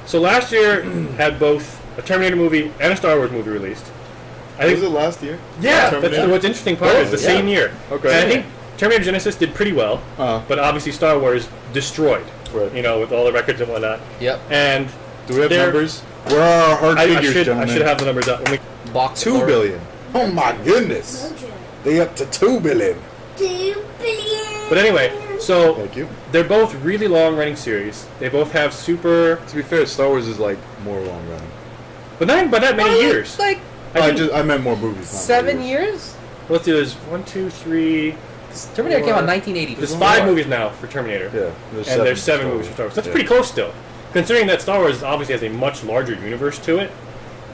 So last year had both a Terminator movie and a Star Wars movie released. I think was it last year? Yeah, that's what's interesting part. It's the same year. Okay. And I think Terminator Genisys did pretty well, but obviously Star Wars destroyed. Right. You know, with all the records and whatnot. Yep. And do we have numbers? Where are our hard figures, gentlemen? I should have the numbers up. Box 2 billion. Oh my goodness. They up to 2 billion. 2 billion. But anyway, so Thank you. they're both really long-running series. They both have super. To be fair, Star Wars is like more long running. But not by that many years. Like I meant more movies. 7 years? Let's do this. 1, 2, 3. Terminator came out in 1980. There's 5 movies now for Terminator. Yeah. And there's 7 movies for Star Wars. That's pretty close still. Considering that Star Wars obviously has a much larger universe to it.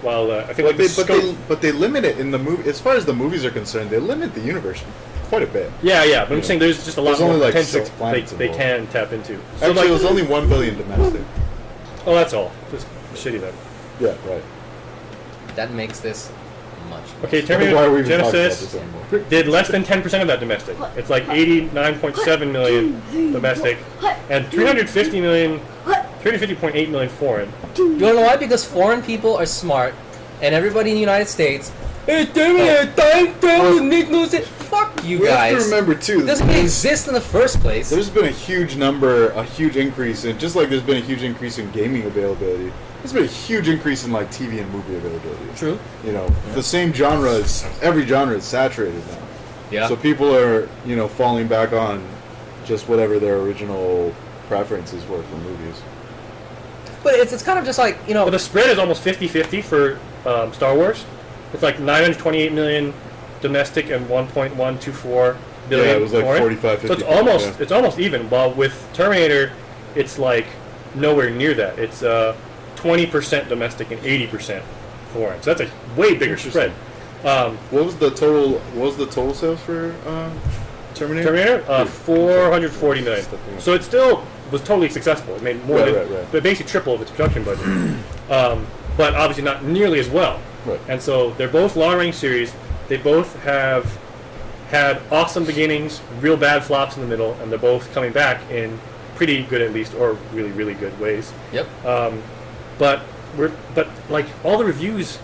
While I think but they limit it in the movie. As far as the movies are concerned, they limit the universe quite a bit. Yeah. But I'm saying there's just a lot more only like potential 6 planets they can tap into. So Actually, it was only 1 billion domestic. Oh, that's all. Just shitty then. Yeah, right. That makes this much. Okay, Terminator Genisys did less than 10% of that domestic. It's like 89.7 million domestic and 350.8 million foreign. You wanna know why? Because foreign people are smart, and everybody in the United States, hey, Terminator, time travel makes no sense. Fuck you We guys. have to remember too. It doesn't exist in the first place. There's been a huge increase in, just like there's been a huge increase in gaming availability. There's been a huge increase in like TV and movie availability. True. You know, the same genres, every genre is saturated now. Yeah. So people are, falling back on just whatever their original preferences were for movies. But it's kind of just like, But the spread is almost 50-50 for Star Wars. It's like 928 million domestic and 1.124 billion. Yeah, it was like foreign. 45, 50. So it's almost even. While with Terminator, it's like nowhere near that. It's 20% domestic and 80% foreign. So that's a way bigger spread. What was the total sales for Terminator? Terminator, 440 million. So it still was totally successful. It made more than, but basically triple of its production budget. But obviously not nearly as well. Right. And so they're both long-range series. They both have had awesome beginnings, real bad flops in the middle, and they're both coming back in pretty good, at least, or really, really good ways. Yep. But like all the reviews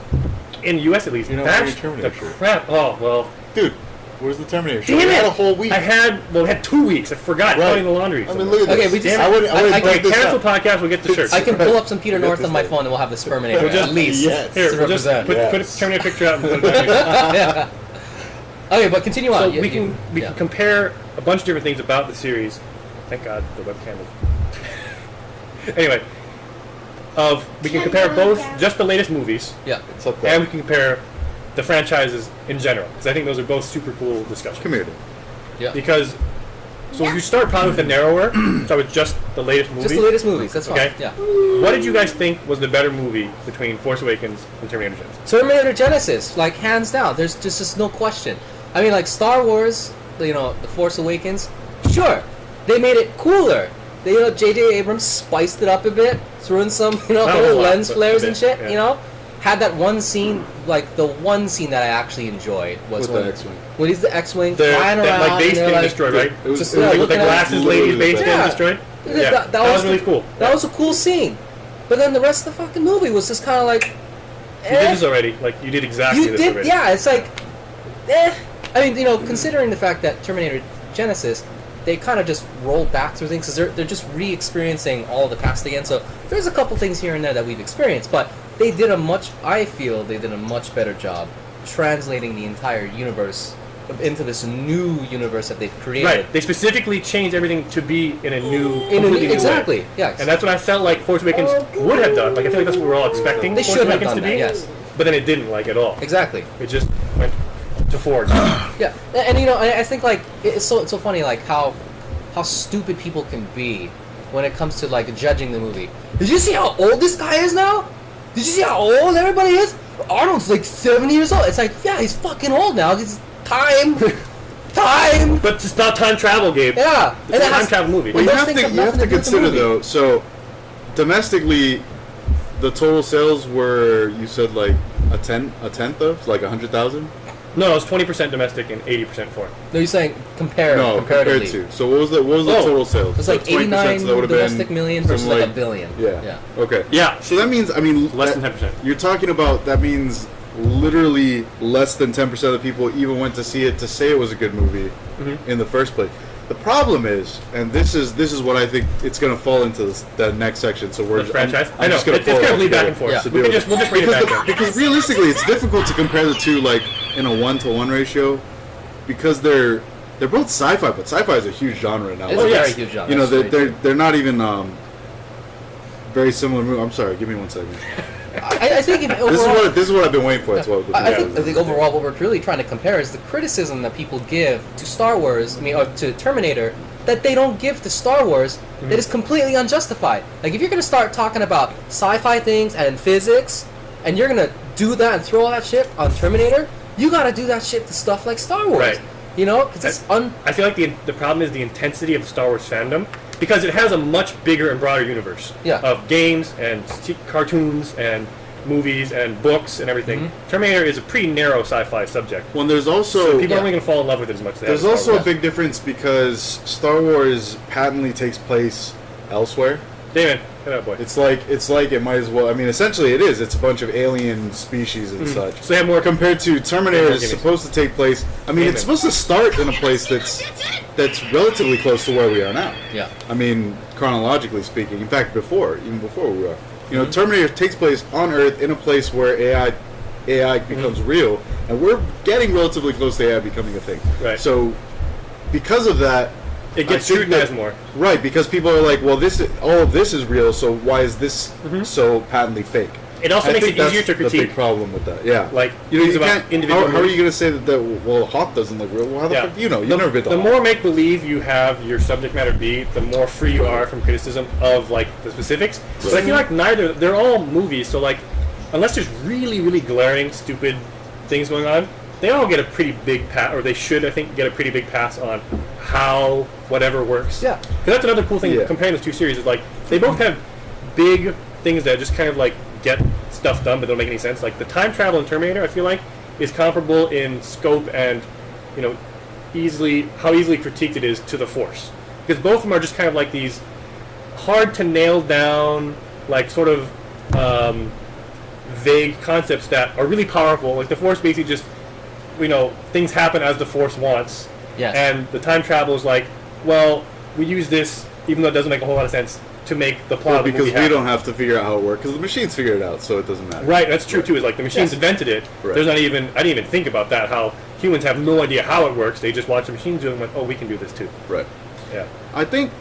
in the U.S. at least, bash the crap. Oh well, dude. Where's the Terminator show? Damn it! I had a whole week. I had 2 weeks. I forgot. Right. Counting the laundry. I mean, look at this. Okay, we just. Okay, cancel podcast. We'll get the shirts. I can pull up some Peter North on my phone and we'll have the Sperminator at least. Yes. Here, to we'll just represent. put a Terminator picture out and put it back. Yeah. Okay, but continue on. So we can compare a bunch of different things about the series. Thank God the webcam is. Anyway, we can compare both just the latest movies. Yeah. And we can compare the franchises in general, because I think those are both super cool discussions. Come here, dude. Yeah. Because, so you start probably with the narrower, start with just the latest movies. Just the latest movies, that's fine. Okay. Yeah. What did you guys think was the better movie between Force Awakens and Terminator Genisys? Terminator Genisys, like hands down. There's just no question. I mean, like Star Wars, the Force Awakens. Sure, they made it cooler. J.J. Abrams spiced it up a bit, threw in some little lens flares and shit. Yeah. Had that one scene, like the one scene that I actually enjoyed was With the X-Wing. when he's the X-Wing flying around, like base getting destroyed, right? It was Just, like With the glasses lady's base Yeah. getting destroyed. Yeah, that was really cool. That was a cool scene. But then the rest of the fucking movie was just kind of like, You did this already. Like you did exactly this already. Yeah, it's like, I mean, considering the fact that Terminator Genisys, they kind of just rolled back through things because they're just re-experiencing all the past again. So there's a couple things here and there that we've experienced, but I feel they did a much better job translating the entire universe into this new universe that they've created. Right. They specifically changed everything to be in a completely new exactly. way. Yes. And that's what I felt like Force Awakens would have done. Like I feel like that's what we were all expecting. They Force should have Awakens done to that. be. Yes. But then it didn't at all. Exactly. It just went to Ford. Yeah, and I think like it's so funny like how stupid people can be when it comes to like judging the movie. Did you see how old this guy is now? Did you see how old everybody is? Arnold's like 70 years old. It's like, yeah, he's fucking old now. It's time. But it's not time travel, Gabe. Yeah, It's a time travel movie. Well, you have to nothing to do with the consider movie. though. So, domestically, the total sales were, you said, like a tenth of, like 100,000. No, it's 20% domestic and 80% foreign. No, you're saying No, comparatively. compared to. So what was the total sales? It's like So 20%, 89 so that would've domestic been million versus something like a billion. Yeah. Okay. Yeah. So that means, I mean, Less that- than 10%. You're talking about, that means literally less than 10% of the people even went to see it to say it was a good movie in the first place. The problem is, and this is what I think it's going to fall into the next section. So we're The franchise? I'm I know. just going It's going to bleed back and forth. Yeah. So we'll just read it back down. Because realistically, it's difficult to compare the two like in a 1-to-1 ratio, because they're both sci-fi, but sci-fi is a huge genre now. It's Like, a very yes. huge genre. you know, That's very they're not even very similar movies. I'm sorry, give me 1 second. I think if overall, This is what I've been waiting for. That's what I think overall what we're really trying to compare is the criticism that people give to Star Wars, or to Terminator, that they don't give to Star Wars, that is completely unjustified. Like, if you're going to start talking about sci-fi things and physics, and you're going to do that and throw all that shit on Terminator, you got to do that shit to stuff like Star Wars. Right. You know? Because it's I feel like the problem is the intensity of Star Wars fandom, because it has a much bigger and broader universe of games and cartoons and movies and books and everything. Terminator is a pretty narrow sci-fi subject. Well, there's also So people aren't going to fall in love with it as much as they there's have also Star a Wars. big difference because Star Wars patently takes place elsewhere. David, get out, boy. It's like it might as well. I mean, essentially, it is. It's a bunch of alien species and such. So they have more Compared to Terminator, more is gimmicks. supposed to take place. I mean, it's Amen. supposed to start in a place that's relatively close to where we are now. Yeah. I mean, chronologically speaking. In fact, even before we were. You know, Terminator takes place on Earth in a place where AI becomes real, and we're getting relatively close to AI becoming a thing. Right. So, because of that, It gets I think that- scrutinized more. Right, because people are like, well, all of this is real, so why is this so patently fake? It also I makes think it easier that's to the critique. big problem with that. Yeah, Like, you know, things you about can't. individual How are movies. you going to say that well, Hoth doesn't look real? Well, how the fuck do you know? You've never been to The Hoth. more make believe you have your subject matter be, the more free you are from criticism of like the specifics. But I feel like they're all movies, so like unless there's really, really glaring, stupid things going on, they all get a pretty big pass, or they should, I think, get a pretty big pass on how whatever works. Yeah. Because that's another cool thing comparing those two series is like they both have big things that just kind of like get stuff done but don't make any sense. Like the time travel in Terminator, I feel like, is comparable in scope and, you know, how easily critiqued it is to the Force. Because both of them are just kind of like these hard to nail down, like sort of vague concepts that are really powerful. Like the Force basically just, you know, things happen as the Force wants. Yes. And the time travel is like, well, we use this, even though it doesn't make a whole lot of sense, to make the plot of the because movie we happen. don't have to figure out how it works because the machines figure it out, so it doesn't matter. Right, that's true too. Is like the machines invented it. Right. There's not even I didn't even think about that. How humans have no idea how it works. They just watch the machines do it and like, oh, we can do this too. Right. Yeah. I think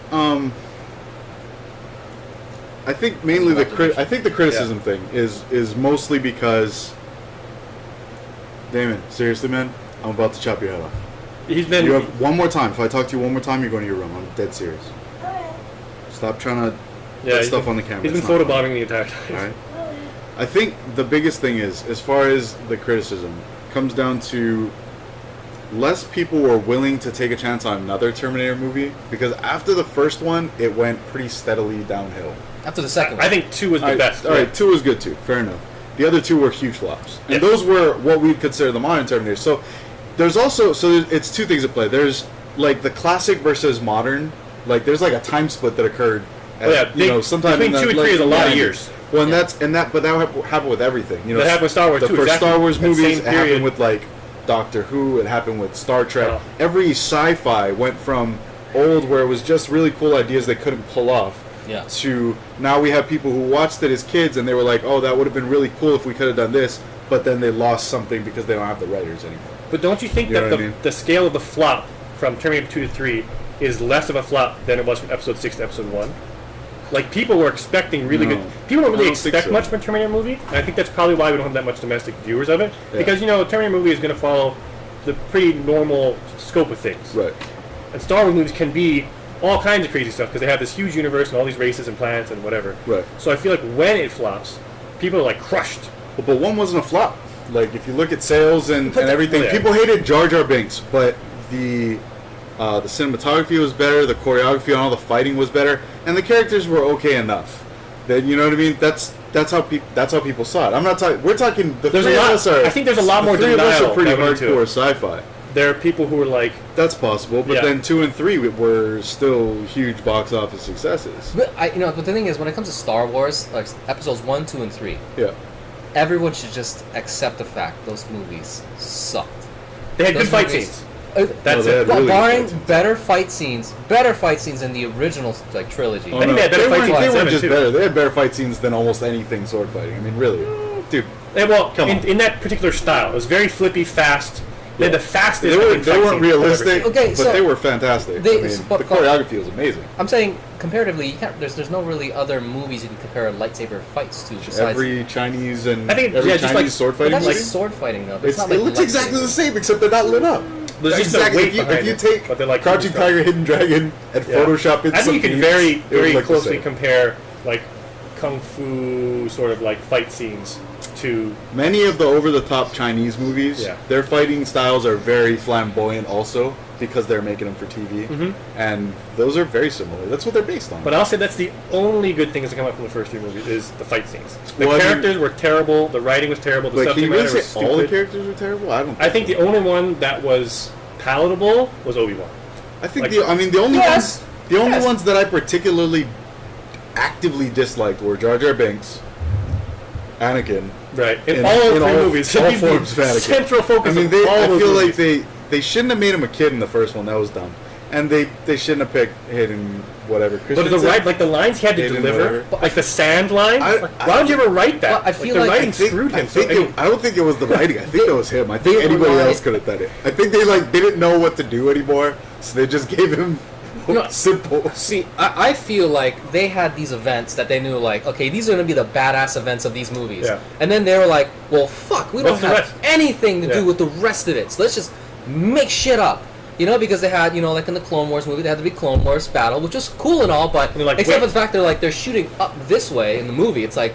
mainly the criticism thing is mostly because, Damon, seriously, man, I'm about to chop your head off. He's been. You have one more time. If I talk to you one more time, you're going to your room. I'm dead serious. Stop trying to put stuff on the camera. He's been It's not photobombing the entire time. All right. I think the biggest thing is, as far as the criticism, comes down to less people were willing to take a chance on another Terminator movie because after the first one, it went pretty steadily downhill. After the second one. I think 2 was the best. All right, 2 was good too. Fair enough. The other 2 were huge flops, and those were what we'd consider the modern Terminators. So there's also it's 2 things at play. There's like the classic versus modern. Like there's like a time split that occurred. Sometime between in 2 and the 3 is a late lot of 90s. years. Well, but that happened with everything. You know, That happened with Star Wars the too. first Exactly. Star Wars That movies. same It happened period. with like Doctor Who. It happened with Star Trek. Oh. Every sci-fi went from old, where it was just really cool ideas they couldn't pull off, Yeah. to now we have people who watched it as kids and they were like, oh, that would have been really cool if we could have done this, but then they lost something because they don't have the writers anymore. But don't you think You know that what I mean? the scale of the flop from Terminator 2 to 3 is less of a flop than it was from Episode 6 to Episode 1? Like, people were expecting really No. good... People don't I really don't think expect so. much from a Terminator movie, and I think that's probably why we don't have that much domestic viewers of it. Yeah. Because, you know, a Terminator movie is going to follow the pretty normal scope of things. Right. And Star Wars movies can be all kinds of crazy stuff, because they have this huge universe and all these races and planets and whatever. Right. So I feel like when it flops, people are, like, crushed. But one wasn't a flop. Like, if you look at sales and everything, Oh, yeah. people hated Jar Jar Binks, but the cinematography was better, the choreography and all the fighting was better, and the characters were okay enough. then you know what I mean. That's how people saw it. I'm not talking. We're talking. The There's three a of lot. us are. I think there's a lot more the three of us denial are pretty that went into hardcore it. sci-fi. There are people who are like, That's possible, but Yeah. then 2 and 3 were still huge box office successes. But but the thing is, when it comes to Star Wars, like episodes 1, 2, and 3, Yeah. everyone should just accept the fact those movies sucked. they had Those good fight movies- scenes. But That's they it. had really good barring fight scenes. better fight scenes in the original trilogy. Oh, I think no. they had better fight weren't, scenes they in weren't 7 just too. better. They had better fight scenes than almost anything sword fighting. I mean, really, dude. Well, Come on. in that particular style, it was very flippy, fast. They had the fastest. They I think, fight weren't scenes I've ever realistic, seen. Okay, but so they were fantastic. they- I mean, but- the choreography was amazing. I'm saying comparatively, you can't. There's no really other movies you can compare lightsaber fights to besides. Every Chinese and I think, every yeah, just Chinese like- sword But fighting that's movie. just sword fighting though. But it's not It like looks exactly lightsabers. the same, except they're not lit up. There's just exactly. no weight behind If you it, take but they're like Crouching super strong. Tiger, Hidden Dragon, and Yeah. Photoshop it, I think you some can beats, very, it would very look the closely same. compare like kung fu sort of like fight scenes to. Many of the over-the-top Chinese movies, Yeah. their fighting styles are very flamboyant also because they're making them for TV, Mhm. and those are very similar. That's what they're based on. But I'll say that's the only good thing that's come out from the first 3 movies is the fight scenes. The Well, I mean- characters were terrible. The writing was terrible. The Like, subject can you really matter was say all the stupid. characters are terrible? I don't. I think the only one that was palatable was Obi-Wan. I think like- the. I mean, the only Yes. ones. The only Yes. ones that I particularly actively disliked were Jar Jar Binks, Anakin. Right. In In- all in 3 all- movies. all Should be the forms of Anakin. central focus I mean, of they. all I those feel movies. like they shouldn't have made him a kid in the first one. That was dumb. And they shouldn't have picked Hayden whatever. But the Christensen. right, like the lines he had to Hayden deliver, whatever. like the sand line. I- Like, why would you ever write that? Well, I feel the like- writing I think, screwed him. I, think so, it, I don't think it was the writing. I think that was him. I think They anybody relied- else could have done it. I think they didn't know what to do anymore, so they just gave him No. simple. See, I feel like they had these events that they knew, like, okay, these are going to be the badass events of these movies. Yeah. And then they were like, well, fuck, we don't What's the have rest? anything to Yeah. do with the rest of it. So let's just make shit up. You know, because they had, you know, like in the Clone Wars movie, they had the big Clone Wars battle, which was cool and all, but And they're like, except wait. for the fact they're shooting up this way in the movie. It's like,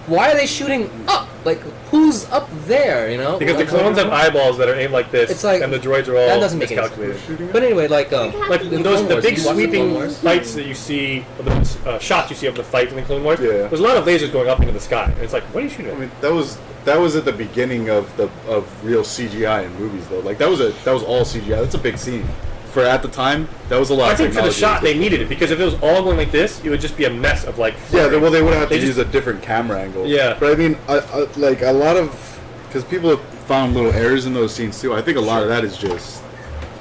why are they shooting up? Like, who's up there, you know? because the Like, clones have eyeballs that are aimed like this, It's like- and the droids are all that doesn't make any miscalculated. But anyway, like Like in those, Clone the Wars, big you watch the Clone sweeping Wars? fights that you see, or the shots you see of the fight in the Clone Wars. Yeah. There's a lot of lasers going up into the sky, and it's like, what are you shooting I at? mean, that was at the beginning of real CGI in movies though. Like that was all CGI. That's a big scene. For at the time, that was a lot. I of think for the technology. shot they needed it because if it was all going like this, it would just be a mess of like. Yeah, they would have They to just- use a different camera angle. Yeah. But I mean, like a lot of because people have found little errors in those scenes too. I think a lot of that is just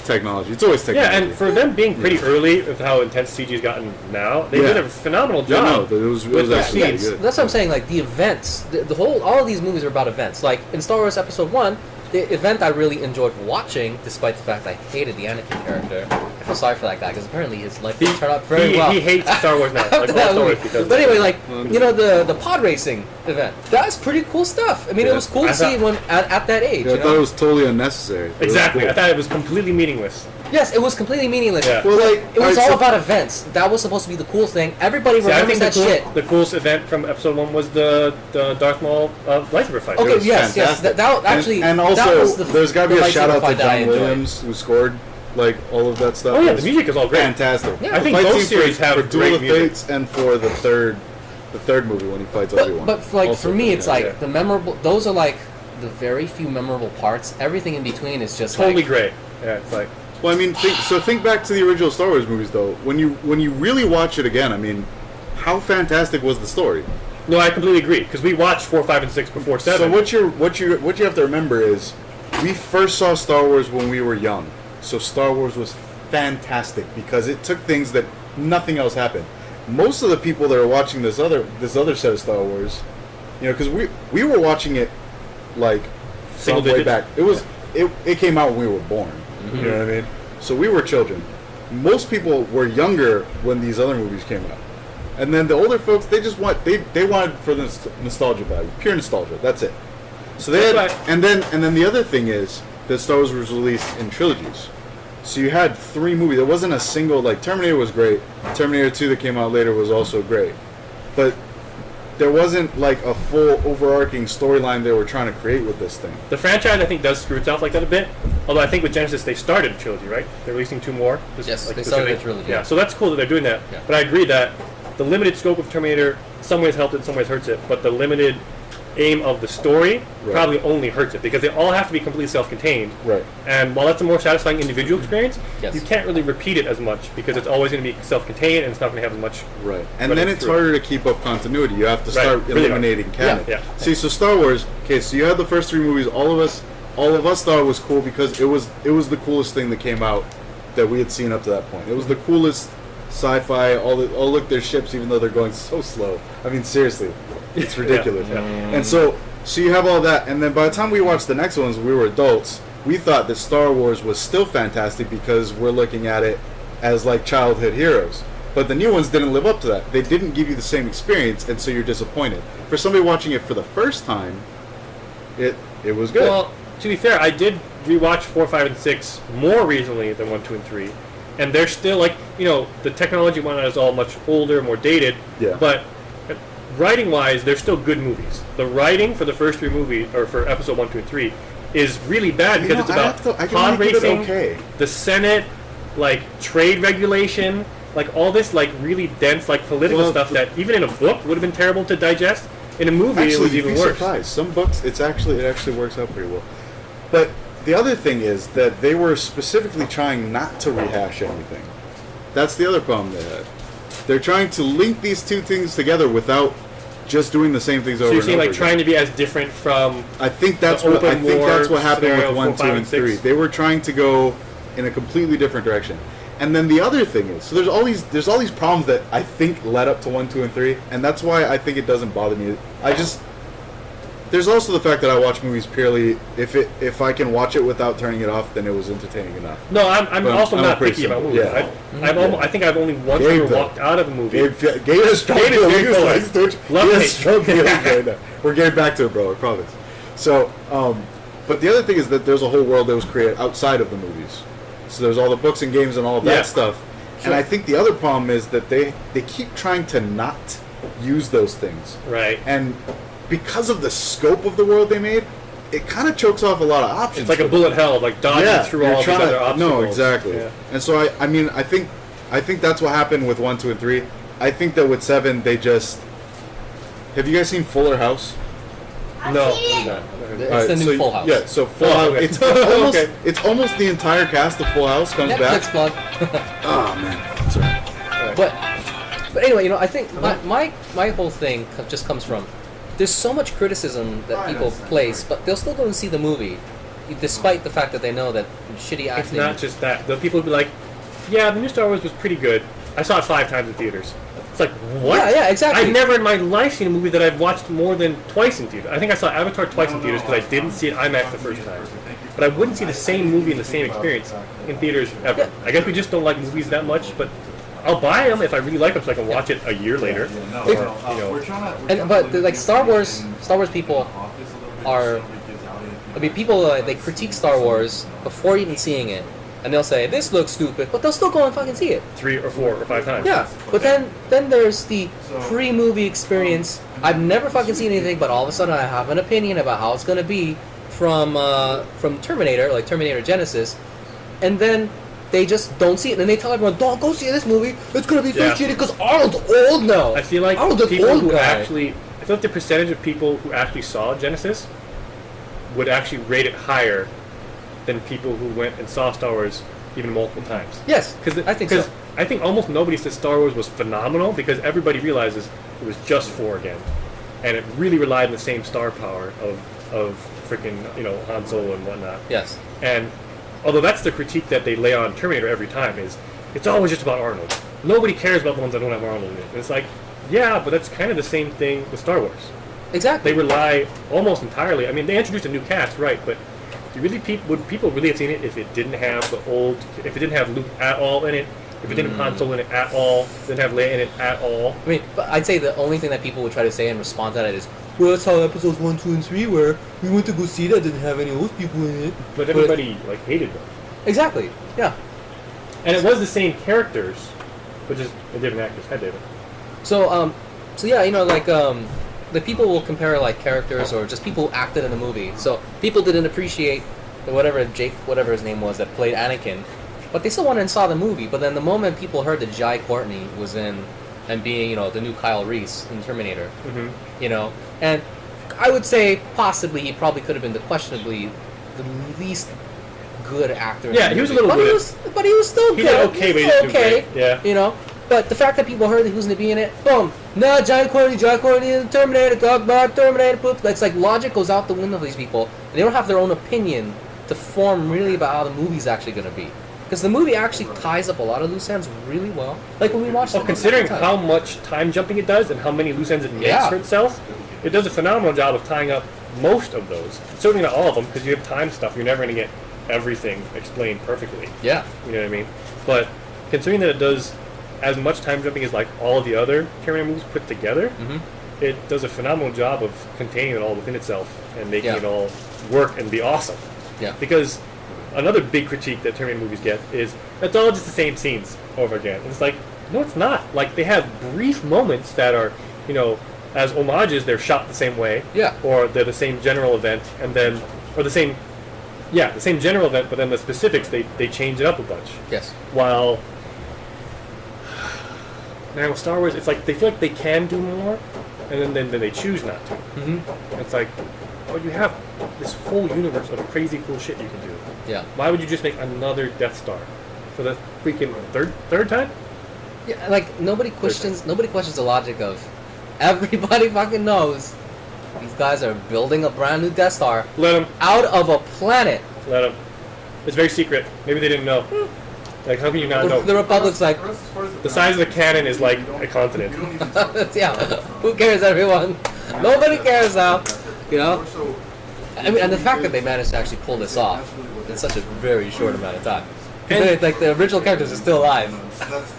technology. It's always technology. Yeah, and for them being pretty early with how intense CG's gotten now, they Yeah. did a phenomenal Yeah, job. no, it was with their actually scenes. pretty good. That's what I'm saying. Like the events, all of these movies are about events. Like in Star Wars Episode 1, the event I really enjoyed watching, despite the fact I hated the Anakin character. I feel sorry for that guy because apparently his life didn't turn out very well. He hates Star Wars now. After Like all that Star Wars movie. because. But anyway, like you know the pod racing event, that's pretty cool stuff. I mean, it Yeah. was cool I to see thought- when at that age. Yeah, I you thought know? it was totally unnecessary. It was Exactly, cool. I thought it was completely meaningless. Yes, it was completely meaningless. Yeah. Well, like It was alright, all so- about events. That was supposed to be the cool thing. Everybody See, I remembers think that shit. the coolest event from Episode 1 was the Darth Maul lightsaber fight. Okay, It was yes, yes. fantastic. That actually. and that also was the, there's got to the be a lightsaber shout out to fight that I John enjoyed. Williams who scored like all of that stuff. Oh yeah, It the was music is all great. fantastic. Yeah. I think The fight both scene series for, have for Duel great of music. Fates and for the third movie when he fights Obi-Wan. But like Also for me, it's like fantastic. the memorable. Those are like the very few memorable parts. Everything in between is just Totally like, great. Yeah, it's like Well, I mean, think back to the original Star Wars movies though. When you really watch it again, I mean, how fantastic was the story? no, I completely agree because we watched 4, 5, and 6 before 7. So what you have to remember is, we first saw Star Wars when we were young. So Star Wars was fantastic because it took things that nothing else happened. Most of the people that are watching this other set of Star Wars, you know, because we were watching it like Single from way digits? back. It came out when we were born. You know what I mean? So we were children. Most people were younger when these other movies came out. And then the older folks, they just they wanted for the nostalgia value, pure nostalgia. That's it. So they had, That's right. and then the other thing is that Star Wars was released in trilogies. So you had 3 movies. There wasn't a single, like Terminator was great. Terminator 2 that came out later was also great. But there wasn't like a full overarching storyline they were trying to create with this thing. The franchise, I think, does screw itself like that a bit. Although I think with Genesis, they started a trilogy, right? They're releasing 2 more. Yes, like they started a specific- trilogy. Yeah, so that's cool that they're doing that. Yeah. But I agree that the limited scope of Terminator, some ways helped it, some ways hurts it, but the limited aim of the story probably only hurts it because they all have to be completely self-contained. Right. And while that's a more satisfying individual experience, Yes. you can't really repeat it as much because it's always going to be self-contained and it's not going to have as much. Right. And But then it's it's true. harder to keep up continuity. You have to start Really hard. eliminating canon. Yeah. See, so Star Wars. Okay, so you had the first 3 movies. All of us thought it was cool because it was the coolest thing that came out that we had seen up to that point. It was the coolest sci-fi. Oh look, there's ships, even though they're going so slow. I mean, seriously, it's ridiculous. Yeah. And so you have all that, and then by the time we watched the next ones, we were adults. We thought that Star Wars was still fantastic because we're looking at it as like childhood heroes. But the new ones didn't live up to that. They didn't give you the same experience, and so you're disappointed. For somebody watching it for the first time, it was good. Well, to be fair, I did rewatch 4, 5, and 6 more recently than 1, 2, and 3. And they're still, like, the technology one is all much older, more dated. Yeah. But writing-wise, they're still good movies. The writing for the first 3 movies, or for episode 1, 2, and 3, is really bad because it's about I can pod only give it racing, okay. the Senate, like, trade regulation, like, all this, like, really dense, like, political Well, stuff that even in a book would have been terrible to digest. In a movie, it Actually, was you'd even be worse. surprised. Some books, it actually works out pretty well. But the other thing is that they were specifically trying not to rehash anything. That's the other problem they had. They're trying to link these two things together without just doing the same things over So you're and saying, over like, trying to be as different from... I think that's the what open war happened scenario with 1, 2, 4, 5, and 6. 3. They were trying to go in a completely different direction. And then the other thing is, so there's all these problems that I think led up to 1, 2, and 3, and that's why I think it doesn't bother me. There's also the fact that I watch movies purely if I can watch it without turning it off, then it was entertaining enough. No, I'm But also I'm not pretty picky about simple. movies. Yeah. I think I've only once Gabe, ever though. walked out of a movie. Gabe has strong Gabe is very feelings. polarized. Gabe Love has hate. strong feelings right now. We're getting back to it, bro. I promise. So, but the other thing is that there's a whole world that was created outside of the movies. So there's all the books and games and all of that Yeah. stuff. Sure. And I think the other problem is that they keep trying to not use those things. Right. And because of the scope of the world they made, it kind of chokes off a lot of options. It's like a for bullet hell, like dodging through you're all these trying other to- obstacles. No, exactly. Yeah. And so I mean, I think that's what happened with 1, 2, and 3. I think that with 7, they just. Have you guys seen Fuller House? No, seen it. no. It's Alright, the new so- Full House. Yeah, so Full Oh, House. okay. It's almost Okay. it's almost the entire cast of Full House comes Netflix back. plug. Oh man, sorry. But anyway, I think my whole thing just comes from there's so much criticism that people place, but they'll still go and see the movie, despite the fact that they know that shitty It's acting. not just that. The people would be like, yeah, the new Star Wars was pretty good. I saw it 5 times in theaters. It's like, what? Yeah, exactly. I've never in my life seen a movie that I've watched more than twice in theaters. I think I saw Avatar twice in theaters because I didn't see it IMAX the first time. But I wouldn't see the same movie and the same experience in theaters ever. Yeah. I guess we just don't like movies that much, but I'll buy them if I really like them so I can watch it a year later. But like Star Wars people are. I mean, people they critique Star Wars before even seeing it, and they'll say this looks stupid, but they'll still go and fucking see it. 3 or 4 or 5 times. Yeah, but then there's the pre-movie experience. I've never fucking seen anything, but all of a sudden I have an opinion about how it's gonna be from Terminator, like Terminator Genisys, and then they just don't see it, and they tell everyone, "Don't go see this movie. It's gonna be so Yeah. shitty because Arnold's old now." I feel like Arnold's an people old who guy. actually, I feel like the percentage of people who actually saw Genesis would actually rate it higher than people who went and saw Star Wars even multiple times. Yes, I think so. I think almost nobody says Star Wars was phenomenal because everybody realizes it was just 4 again, and it really relied on the same star power of freaking Han Solo and whatnot. Yes. And although that's the critique that they lay on Terminator every time is it's always just about Arnold. Nobody cares about the ones that don't have Arnold in it. And it's like, yeah, but that's kind of the same thing with Star Wars. Exactly. They rely almost entirely. I mean, they introduced a new cast, right? But would people really have seen it if it didn't have if it didn't have Luke at all in it, if it didn't have Han Solo in it at all, didn't have Leia in it at all? I mean, but I'd say the only thing that people would try to say in response to that is, well, that's how episodes 1, 2, and 3 were. We went to go see that, didn't have any of those people in it. But everybody hated them, Exactly. Yeah. and it was the same characters, but just a different actors. Hi, David. So yeah, the people will compare like characters or just people who acted in the movie. So people didn't appreciate whatever his name was, that played Anakin, but they still went and saw the movie. But then the moment people heard that Jai Courtney was in and being, the new Kyle Reese in Terminator. Mm-hmm. And I would say possibly he probably could have been questionably the least good actor. Yeah, in the he was a movie. little but he was still He good. did okay, but he didn't do okay. great. Yeah. But the fact that people heard that he was going to be in it, boom, no, John Quirky in Terminator, talk about Terminator, poop. That's like logic goes out the window for these people. They don't have their own opinion to form really about how the movie's actually going to be. Because the movie actually ties up a lot of loose ends really well. Like when we watched it. Considering how much time jumping it does and how many loose ends it makes for itself, it does a phenomenal job of tying up most of those. Certainly not all of them, because you have time stuff. You're never going to get everything explained perfectly. Yeah. You know what I mean? But considering that it does as much time jumping as like all the other Terminator movies put together, it does a phenomenal job of containing it all within itself and making it all work and be awesome. Yeah. Because another big critique that Terminator movies get is it's all just the same scenes over again. And it's like, no, it's not. Like, they have brief moments that are, as homages, they're shot the same way. Yeah. Or they're the same general event, and then, or the same general event, but then the specifics, they change it up a bunch. Yes. While now with Star Wars, it's like they feel like they can do more, and then they choose not to. Mm-hmm. It's like, you have this whole universe of crazy cool shit you can do. Yeah. Why would you just make another Death Star for the freaking third time? Yeah, like nobody questions the logic of everybody fucking knows these guys are building a brand new Death Star. Let them out of a planet. Let them. It's very secret. Maybe they didn't know. Like, how can you not know? The Republic's like, the size of the cannon is like a continent. yeah. Who cares, everyone? Nobody cares now. I mean, and the fact that they managed to actually pull this off in such a very short amount of time. And like the original characters are still alive.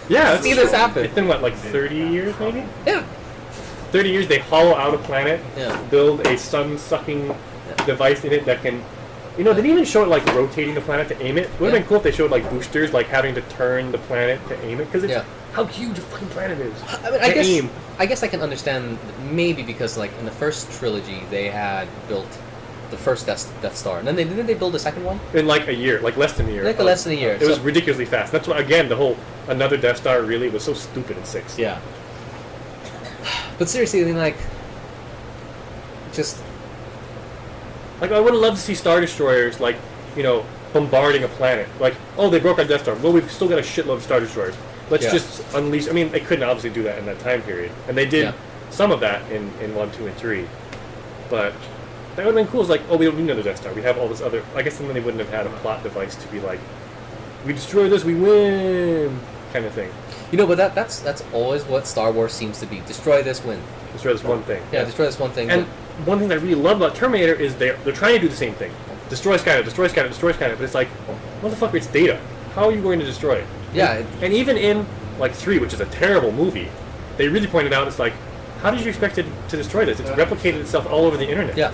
Yeah, see this happen. It's been what, like 30 years maybe? Yeah. 30 years they hollow out a planet, Yeah. build a sun-sucking device in it that can... they didn't even show it like rotating the planet to aim it. It would have been cool if they showed like boosters, like having to turn the planet to aim it, because it's how huge a fucking planet is. I mean, I guess I can understand maybe because like in the first trilogy they had built the first Death Star, and then didn't they build the second one in like a year, like less than a year. Like less than a year. It was ridiculously fast. That's why again the whole another Death Star really was so stupid in 6. Yeah. But seriously, I mean, like, just like I would have loved to see Star Destroyers like bombarding a planet. Like, oh, they broke our Death Star. Well, we've still got a shitload of Star Destroyers. Let's just unleash. I mean, they couldn't obviously do that in that time period, and they did some of that in 1, 2, and 3. But that would have been cool. It's like, oh, we don't need another Death Star. We have all this other... I guess then they wouldn't have had a plot device to be like, we destroy this, we win, kind of thing. But that's always what Star Wars seems to be. Destroy this, win. Destroy this one thing. Yeah, destroy this one thing. And one thing that I really love about Terminator is they're trying to do the same thing. Destroy Skynet, destroy Skynet, destroy Skynet. But it's like, motherfucker, it's data. How are you going to destroy it? Yeah. And even in, like, 3, which is a terrible movie, they really pointed out, it's like, how did you expect it to destroy this? It's replicated itself all over the internet. Yeah.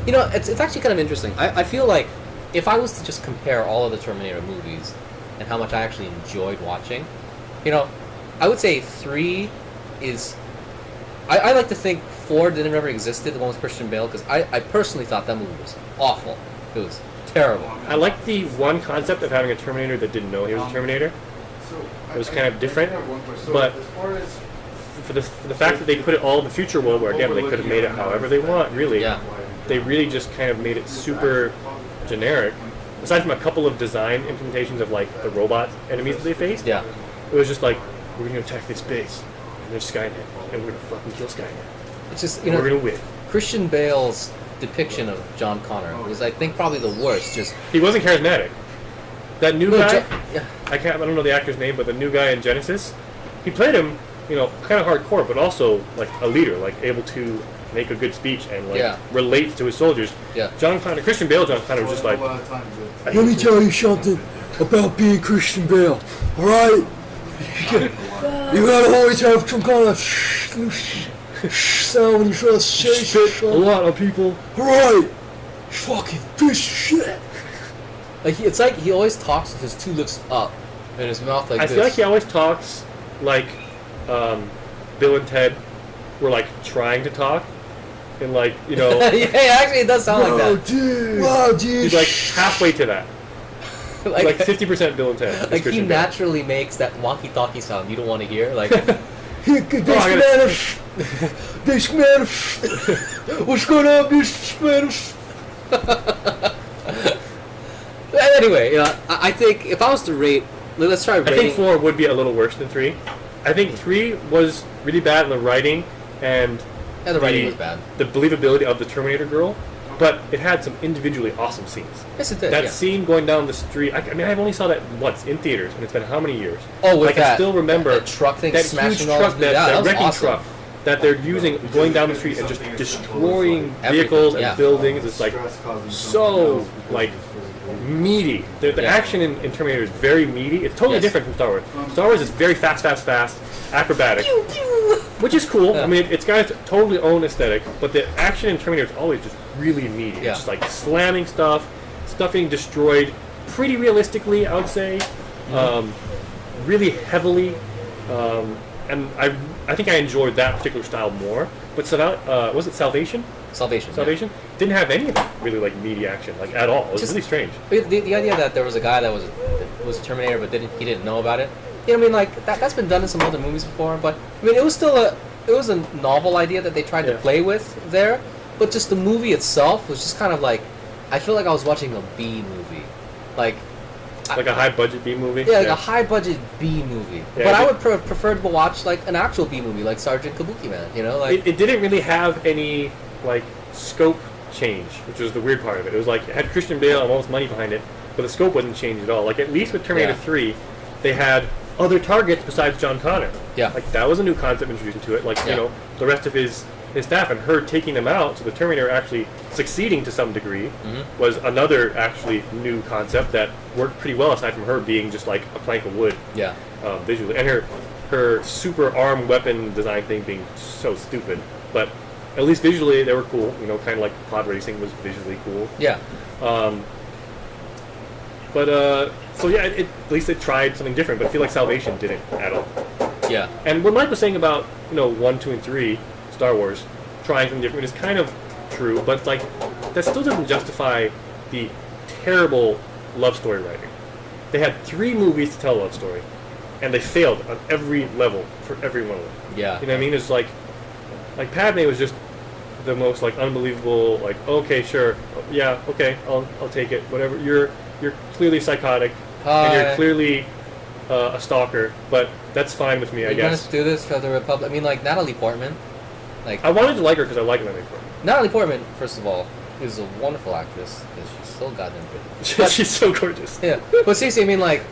It's actually kind of interesting. I feel like if I was to just compare all of the Terminator movies and how much I actually enjoyed watching, I would say 3 is... I like to think 4 didn't ever existed, the one with Christian Bale, because I personally thought that movie was awful. It was terrible. I like the one concept of having a Terminator that didn't know he was a Terminator. It was kind of different, but for the fact that they put it all in the future world, where again they could have made it however they want, really, they really just kind of made it super generic. Aside from a couple of design implementations of like the robot enemies that they faced, it was just like, we're going to attack this base, and there's Skynet, and we're going to fucking kill Skynet. It's just we're going to win. Christian Bale's depiction of John Connor was, I think, probably the worst. Just he wasn't charismatic. That new guy, I don't know the actor's name, but the new guy in Genisys, he played him, kind of hardcore, but also like a leader, like able to make a good speech and like relate to his soldiers. Yeah. Christian Bale, John Connor was just like, let me tell you something about being Christian Bale. All right, you gotta always have some kind of sound when you try to say shit. A lot of people. All right, fucking piece of shit. Like it's like he always talks with his 2 lips up and his mouth like I this. feel like he always talks like Bill and Ted were like trying to talk, and like yeah, actually it does sound like that. Dude. Wow, dude. He's like halfway to that. like 50% Bill and Ted. is Like he Christian Bale. naturally makes that walkie-talkie sound you don't want to hear. Like, This man, what's going on, this man? anyway, you know, I think if I was to rate, let's try I rating. think 4 would be a little worse than 3. I think 3 was really bad in the writing and Yeah, the writing was bad. the believability of the Terminator girl, but it had some individually awesome scenes. Yes, it did. That yeah. scene going down the street, I mean, I've only saw that once in theaters, and it's been how many years? Oh, with like, I still remember that truck thing that smashing huge all truck, those- that, yeah, that was wrecking awesome. truck that they're using going down the street and just destroying Everything, vehicles and yeah. buildings. It's like so like meaty. The Yeah. action in Terminator is very meaty. It's totally Yes. different from Star Wars. Star Wars is very fast, acrobatic, which is cool. Yeah. I mean, it's got its totally own aesthetic, but the action in Terminator is always just really meaty. Yeah. It's just like slamming stuff being destroyed pretty realistically, I would say, really heavily, and I think I enjoyed that particular style more. But was it Salvation? Salvation. Salvation didn't have any of that really like meaty action like at all. It was Just- really strange. Yeah. The idea that there was a guy that was a Terminator, but he didn't know about it. You know, I mean, like that's been done in some other movies before. But I mean, it was a novel idea that they tried to Yeah. play with there. But just the movie itself was just kind of like, I feel like I was watching a B movie, like Like a high budget B movie. yeah, like a high budget B movie. Yeah, but I it- would prefer to watch like an actual B movie, like Sergeant Kabuki Man. You know, like It didn't really have any like scope change, which was the weird part of it. It was like it had Christian Bale and all this money behind it, but the scope wasn't changed at all. Like at least with Terminator Yeah. 3, they had other targets besides John Connor. Yeah. Like that was a new concept introduced into it. Like Yeah. you know the rest of his staff and her taking them out, so the Terminator actually succeeding to some degree was another actually new concept that worked pretty well. Aside from her being just like a plank of wood yeah, visually, and her super arm weapon design thing being so stupid, but at least visually they were cool. You know, kind of like pod racing was visually cool. yeah. So yeah, at least it tried something different. But I feel like Salvation didn't at all. Yeah. And what Mike was saying about 1, 2, and 3 Star Wars trying something different is kind of true, but like that still doesn't justify the terrible love story writing. They had 3 movies to tell a love story, and they failed on every level for every one of them. Yeah. You know what I mean? It's like Padme was just the most like unbelievable. Like, okay, sure, yeah, okay, I'll take it. Whatever. You're clearly psychotic, and you're Hi. clearly a stalker, but that's fine with me, I You're gonna guess. do this for the Republic. I mean, like Natalie Portman. Like I wanted to like her because I like Natalie Portman. Natalie Portman, first of all, is a wonderful actress because she's so goddamn pretty. But- She's so gorgeous. Yeah, but seriously, I mean, like,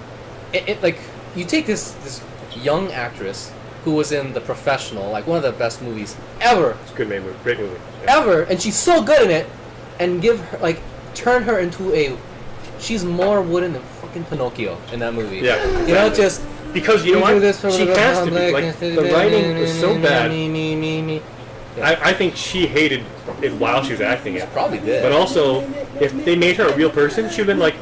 like you take this young actress who was in The Professional, like one of the best movies ever, It's a good movie, great movie. Yeah. ever, and she's so good in it, and turn her into she's more wooden than fucking Pinocchio in that movie. Yeah, You know, exactly. just Because you know we what? do this for She the has to be. Republic, Like the writing was so bad. Me. I think she hated it while she was acting it. Probably did. But also, if they made her a real person, she'd been like,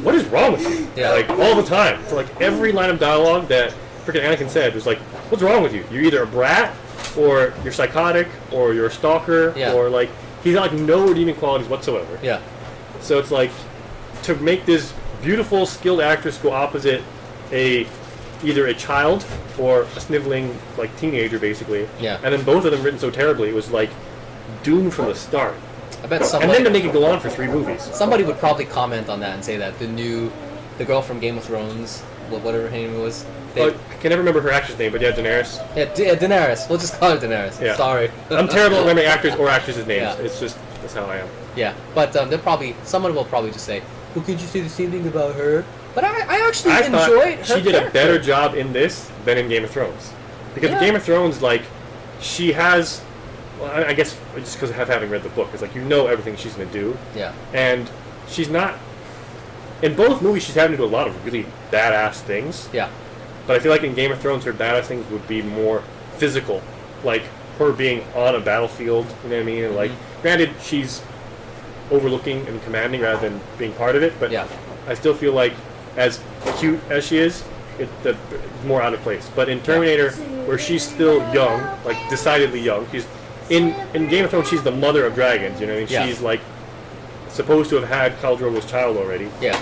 "What is wrong with you?" Yeah. Like all the time. So like every line of dialogue that freaking Anakin said was like, "What's wrong with you? You're either a brat, or you're psychotic, or you're a stalker, Yeah. or like he's got like no redeeming qualities whatsoever." Yeah. So it's like to make this beautiful, skilled actress go opposite either a child or a sniveling like teenager, basically. Yeah. And then both of them written so terribly, it was like doomed from the start. I bet And somebody. then to make it go on for 3 movies. Somebody would probably comment on that and say that the girl from Game of Thrones, whatever her name was, I can never remember her actress name, but yeah, Daenerys. Daenerys. We'll just call her Daenerys. Yeah. Sorry. I'm terrible at remembering actors or actresses' names. Yeah. It's just that's how I am. Yeah, but someone will probably just say, "Well, could you say the same thing about her?" But I actually I enjoyed her thought she did a character. better job in this than in Game of Thrones, because Yeah. Game of Thrones, like, she has. Well, I guess just because of having read the book, it's like you know everything she's gonna do, Yeah. and she's not. In both movies, she's having to do a lot of really badass things. Yeah. But I feel like in Game of Thrones, her badass things would be more physical, like her being on a battlefield. You know what I mean? And like, granted, she's overlooking and commanding rather than being part of it. But Yeah. I still feel like, as cute as she is, it's more out of place. But in Terminator, where she's still young, like decidedly young, she's in Game of Thrones, she's the mother of dragons. You know what I mean? Yeah. She's like supposed to have had Khal Drogo's child already. Yeah.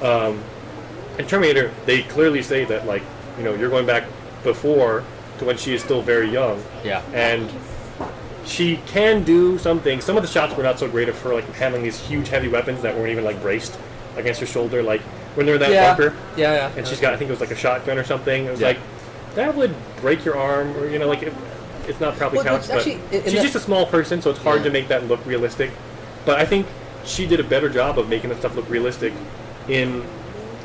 In Terminator, they clearly say that, like, you know, you're going back before to when she is still very young. Yeah. And she can do something. Some of the shots were not so great of her, like, handling these huge, heavy weapons that weren't even, like, braced against her shoulder. Like, when they're in that bunker. Yeah. And she's got, I think it was, like, a shotgun or something. It was Yeah. like, that would break your arm, or, you know, like, it's not probably Well, counts, actually, but in she's just a small person, so it's hard Yeah. to make that look realistic. But I think she did a better job of making that stuff look realistic in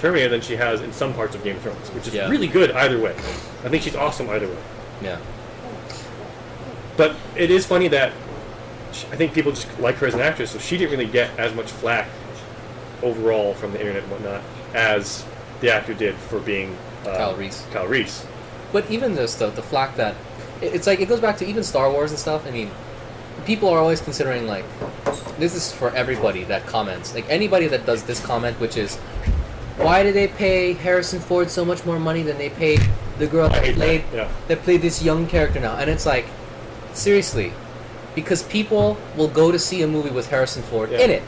Terminator than she has in some parts of Game of Thrones, which is Yeah. really good either way. I think she's awesome either way. Yeah. But it is funny that I think people just like her as an actress, so she didn't really get as much flack overall from the internet and whatnot as the actor did for being Kyle Reese. Kyle Reese. But even this, the flack that it's like, it goes back to even Star Wars and stuff. I mean, people are always considering, like, this is for everybody that comments. Like, anybody that does this comment, which is, why did they pay Harrison Ford so much more money than they paid the girl I that hate played that, yeah. that played this young character now? And it's like, seriously, because people will go to see a movie with Harrison Ford Yeah. in it.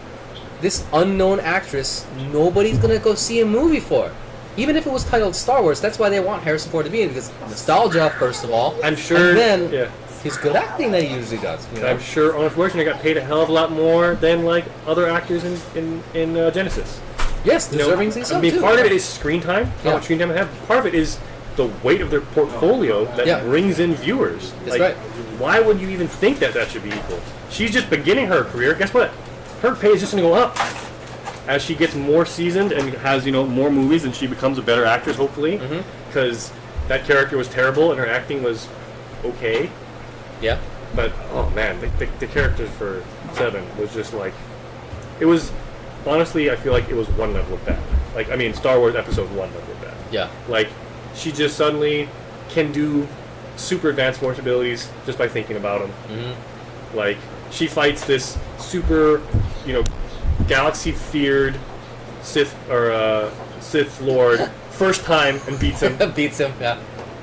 This unknown actress, nobody's gonna go see a movie for. Even if it was titled Star Wars, that's why they want Harrison Ford to be in it, because nostalgia, first of all. I'm sure. And then Yeah. his good acting that he usually does. You know? I'm sure Arnold Schwarzenegger got paid a hell of a lot more than, like, other actors in Genisys. Yes, You know, deserving I so mean, too. part of it is screen time, how Yeah. much screen time they have. Part of it is the weight of their portfolio that Yeah. brings in viewers. That's like, right. Why would you even think that that should be equal? She's just beginning her career. Guess what? Her pay is just going to go up as she gets more seasoned and has, you know, more movies, and she becomes a better actress, hopefully. Because that character was terrible and her acting was okay. Yeah. But oh man, the characters for 7 was just like, it was honestly, I feel like it was one level of bad. Like, I mean, Star Wars Episode 1 level of bad. Yeah. Like, she just suddenly can do super advanced force abilities just by thinking about them. Like, she fights this super, you know, galaxy feared Sith Lord first time and beats him. Beats him. Yeah.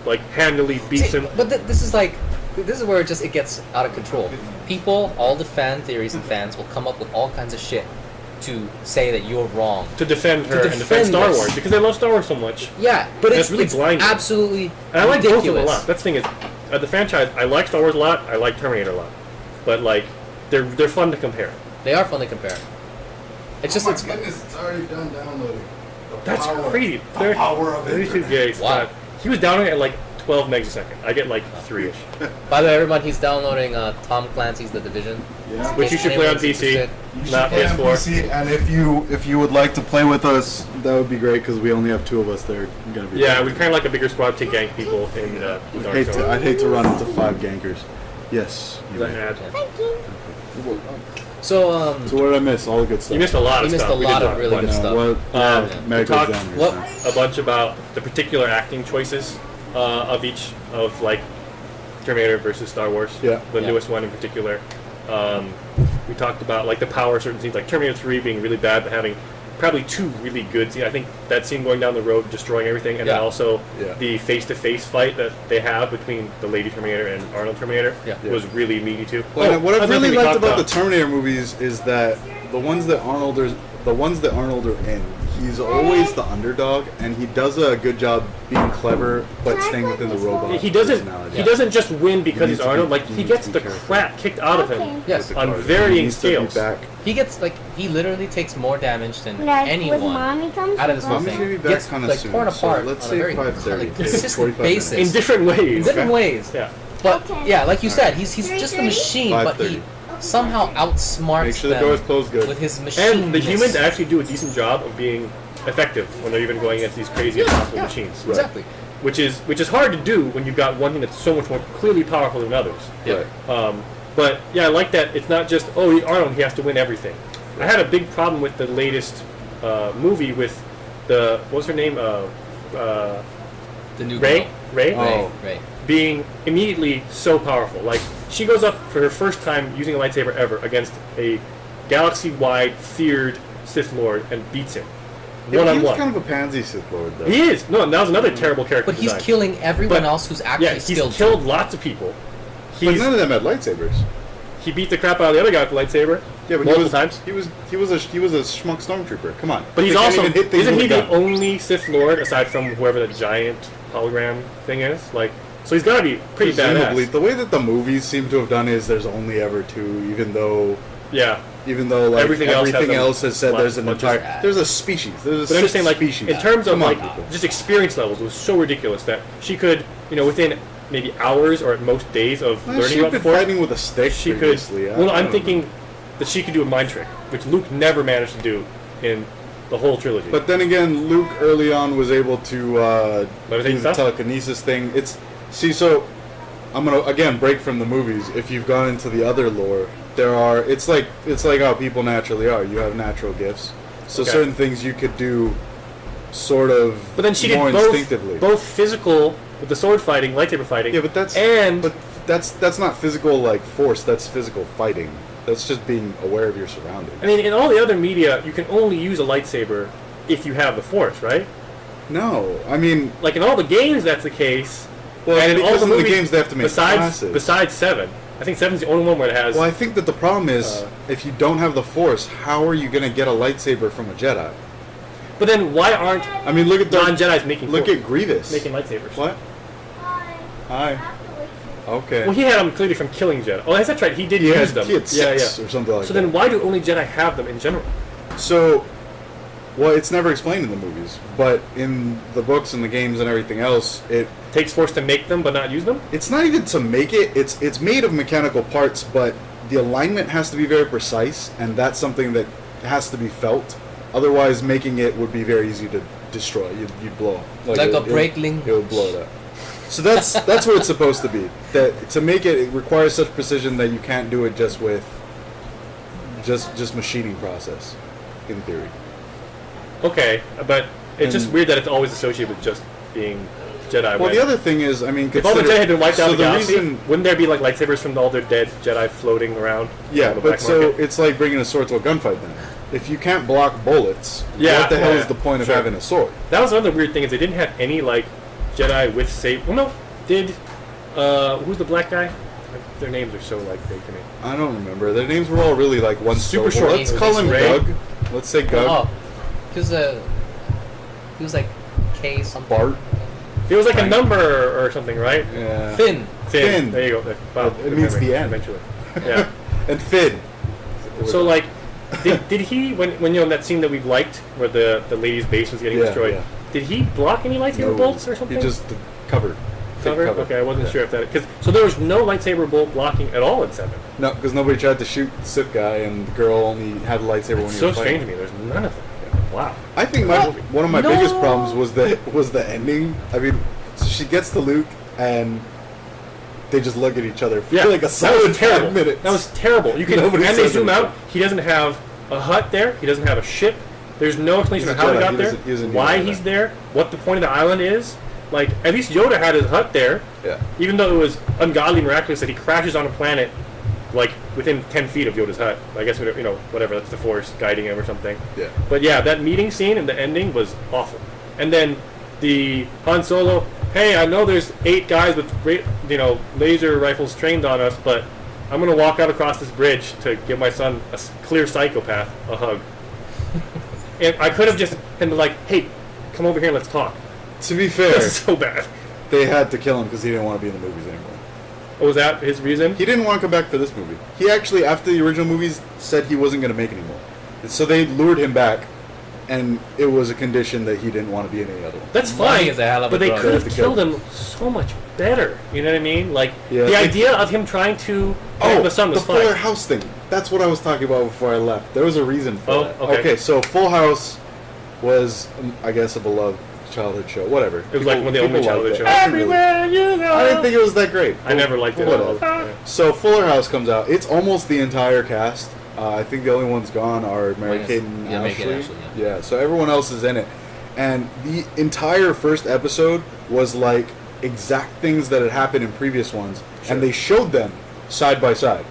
Like, handily beats See, him. but this is like, this is where it gets out of control. People, all the fan theories and fans will come up with all kinds of shit to say that you're wrong. To defend her and defend defend Star this. Wars because they love Star Wars so much. Yeah, but That's it's really blinding. absolutely And I like both of them a ridiculous. lot. That's the thing is, the franchise, I like Star Wars a lot. I like Terminator a lot, but like, they're fun to compare. They are fun to compare. It's just, Oh my it's goodness, it's already done downloading. The That's power- crazy. The power of 32 internet. gigs. Wow. God. He was downloading at like 12 megs a second. I get like 3-ish. By the way, everyone, he's downloading Tom Clancy's The Division. Yeah. Which you should play on PC, You should not play on PS4. PC, and if you would like to play with us, That would be great because we only have 2 of us. They're gonna be. Yeah, we kind of like a bigger squad to gank people in Dark Zone. I'd hate to run into 5 gankers. Yes. Is that mad? So, So what did I miss? All the good stuff. You missed a lot You of missed stuff. a We lot did of really but- good stuff. What? Yeah. Medical We talked- examiners, what- huh? a bunch about the particular acting choices of each of, like, Terminator versus Star Wars. Yeah. The Yeah. newest one in particular. We talked about, like, the power of certain scenes, like Terminator 3 being really bad but having probably 2 really good scenes. I think that scene going down the road destroying everything, and then Yeah. also Yeah. the face-to-face fight that they have between the Lady Terminator and Arnold Terminator Yeah. was really meaty too. Well, what I've another really thing we liked talked about the Terminator movies is that the ones that Arnold are in, he's always the underdog, and he does a good job being clever but staying within the robot. He doesn't. personality. He doesn't just win because He he's needs to Arnold. be- Like, he he needs gets to the be careful. crap kicked out of him Okay. yes. The on cars. He varying needs to be scales. back. He gets, like, he literally takes more damage than Like, anyone when mommy comes, out of this whole Mommy's thing. gonna be back Gets, kinda like, soon, torn so apart let's on say a very 5:30. like, It's consistent 45 basis. minutes. In different ways. In different ways. Yeah. But Okay. yeah, like you said, Alright. he's just a 3:30? machine, but he 5:30. somehow outsmarts Make sure the them door's closed good. with his machine. And the humans actually do a decent job of being effective when they're even going against these crazy impossible machines. Exactly. Which is hard to do when you've got one thing that's so much more clearly powerful than others. Yep. Right. But yeah, I like that it's not just, oh, Arnold, he has to win everything. I had a big problem with the latest movie with the, what's her name? The new Ray? girl. Ray? Oh. Ray. Being immediately so powerful. Like, she goes up for her first time using a lightsaber ever against a galaxy-wide feared Sith Lord and beats him. Yeah, One he on was one. kind of a pansy Sith Lord, though. He is. No, that was another terrible character But he's design. killing everyone But- else who's actually Yeah, he's skilled. killed lots of people. But He's, none of them had lightsabers. he beat the crap out of the other guy with the lightsaber. Yeah, but multiple times. he was a schmuck stormtrooper. Come on. But he's They can't also even hit things isn't he with a the gun. only Sith Lord aside from whoever the giant hologram thing is? Like, so he's got to be pretty Presumably, badass. the way that the movies seem to have done is there's only ever two, even though Yeah, like Everything everything, else has else has said bunch- there's an bunch of- entire there's a species. There's a but I'm just saying, like, species. in terms of Come on, like people. just experience levels, it was so ridiculous that she could, within maybe hours or at most days of Well, learning she'd about been the Force, fighting with a stick she could. previously. Well, I I'm don't thinking know. that she could do a mind trick, which Luke never managed to do in the whole trilogy. But then again, Luke early on was able to Levitate do the stuff? telekinesis thing. So I'm gonna again break from the movies. If you've gone into the other lore, it's like how people naturally are. You have natural gifts, so Okay. certain things you could do, sort of. But then she did more instinctively. both physical with the sword fighting, lightsaber fighting. Yeah, but that's not physical like force. That's physical fighting. That's just being aware of your surroundings. I mean, in all the other media, you can only use a lightsaber if you have the Force, right? No, I mean, Like in all the games, that's the case. well, and in because all in the movies, games they have to make classes. besides 7, I think 7's the only one where it has. Well, I think that the problem is if you don't have the Force, how are you going to get a lightsaber from a Jedi? But then why aren't I mean, look at the non-Jedi's making look Force- at Grievous. making lightsabers? What? Hi. Hi. I have to wait for Okay. Well, he had them clearly from killing Jedi. Oh, that's right. He did He use had, them. he had six or something like So that. then, why do only Jedi have them in general? So, well, it's never explained in the movies, but in the books and the games and everything else, Takes Force to make them, but not use them. it's not even to make it. It's made of mechanical parts, but the alignment has to be very precise, and that's something that has to be felt. Otherwise, making it would be very easy to destroy. You'd blow up. Like a breakling. It would blow it up. So that's what it's supposed to be. That to make it requires such precision that you can't do it just with just machining process, in theory. Okay, but it's just And- weird that it's always associated with just being Jedi. Well, when- the other thing is, I mean, if all the Jedi had been wiped out so of the the galaxy, reason, wouldn't there be like lightsabers from all their dead Jedi floating around? yeah, on the but black so market? it's like bringing a sword to a gunfight. Then, if you can't block bullets, Yeah, what the hell yeah, is the point of sure. having a sword? That was another weird thing is they didn't have any like Jedi with saber. Well, no, did who's the black guy? Their names are so like big to me. I don't remember. Their names were all really like one Super syllable. short. Let's call him Ray. Doug. Let's say Doug. Oh, he was like K something. Bart. It was like a Frank. number or something, right? Yeah. Finn. Finn. There you go. Wow, It good means memory, the end. eventually. Yeah. And Finn. So like, did he when in that scene that we liked where the lady's base was getting Yeah, destroyed? yeah. Did he block any lightsaber No, bolts or something? He just covered. covered. Cover. Okay, I wasn't Yeah. sure if that because so there was no lightsaber bolt blocking at all in 7. No, because nobody tried to shoot the Sith guy, and the girl only had a lightsaber when It's he so was strange to fighting. me. There's none of them. Wow. I think one of my biggest problems was the ending. I mean, so she gets to Luke, and they just look at each other for Yeah, like a that solid was terrible. 5 minutes. That was terrible. You can Nobody and they says zoom out. anything. He doesn't have a hut there. He doesn't have a ship. There's no explanation He's of a how he Jedi. got He there, doesn't- he doesn't need why all he's that. there, what the point of the island is. Like at least Yoda had his hut there, Yeah. even though it was ungodly miraculous that he crashes on a planet like within 10 feet of Yoda's hut. I guess whatever. That's the Force guiding him or something. Yeah. But yeah, that meeting scene and the ending was awful. And then the Han Solo, hey, I know there's 8 guys with laser rifles trained on us, but I'm gonna walk out across this bridge to give my son a clear psychopath a hug. And I could have just been like, hey, come over here and let's talk. To be fair, That's so bad. they had to kill him because he didn't want to be in the movies anymore. Oh, was that his reason? He didn't want to come back for this movie. He actually, after the original movies, said he wasn't going to make anymore. So they lured him back, and it was a condition that he didn't want to be in any other one. That's Money fine, is a hell of a but they drug. could have They have to kill killed him so much better. You know what I mean? Like Yeah, the they- idea of him trying to Oh, the son was the Fuller fine. House thing. That's what I was talking about before I left. There was a reason for Oh, that. okay. So Full House was, I guess, a beloved childhood show. Whatever. It was like one of the only childhood shows. Everywhere you go. I didn't think it was that great. I never liked it. Whatever. Yeah. So Fuller House comes out. It's almost the entire cast. I think the only ones gone are Mary Yes. Kate and Yeah, Mary Kate Ashley. and Ashley, Yeah, so everyone else is in it. And the entire first episode was like exact things that had happened in previous ones. Sure. And they showed them side by side.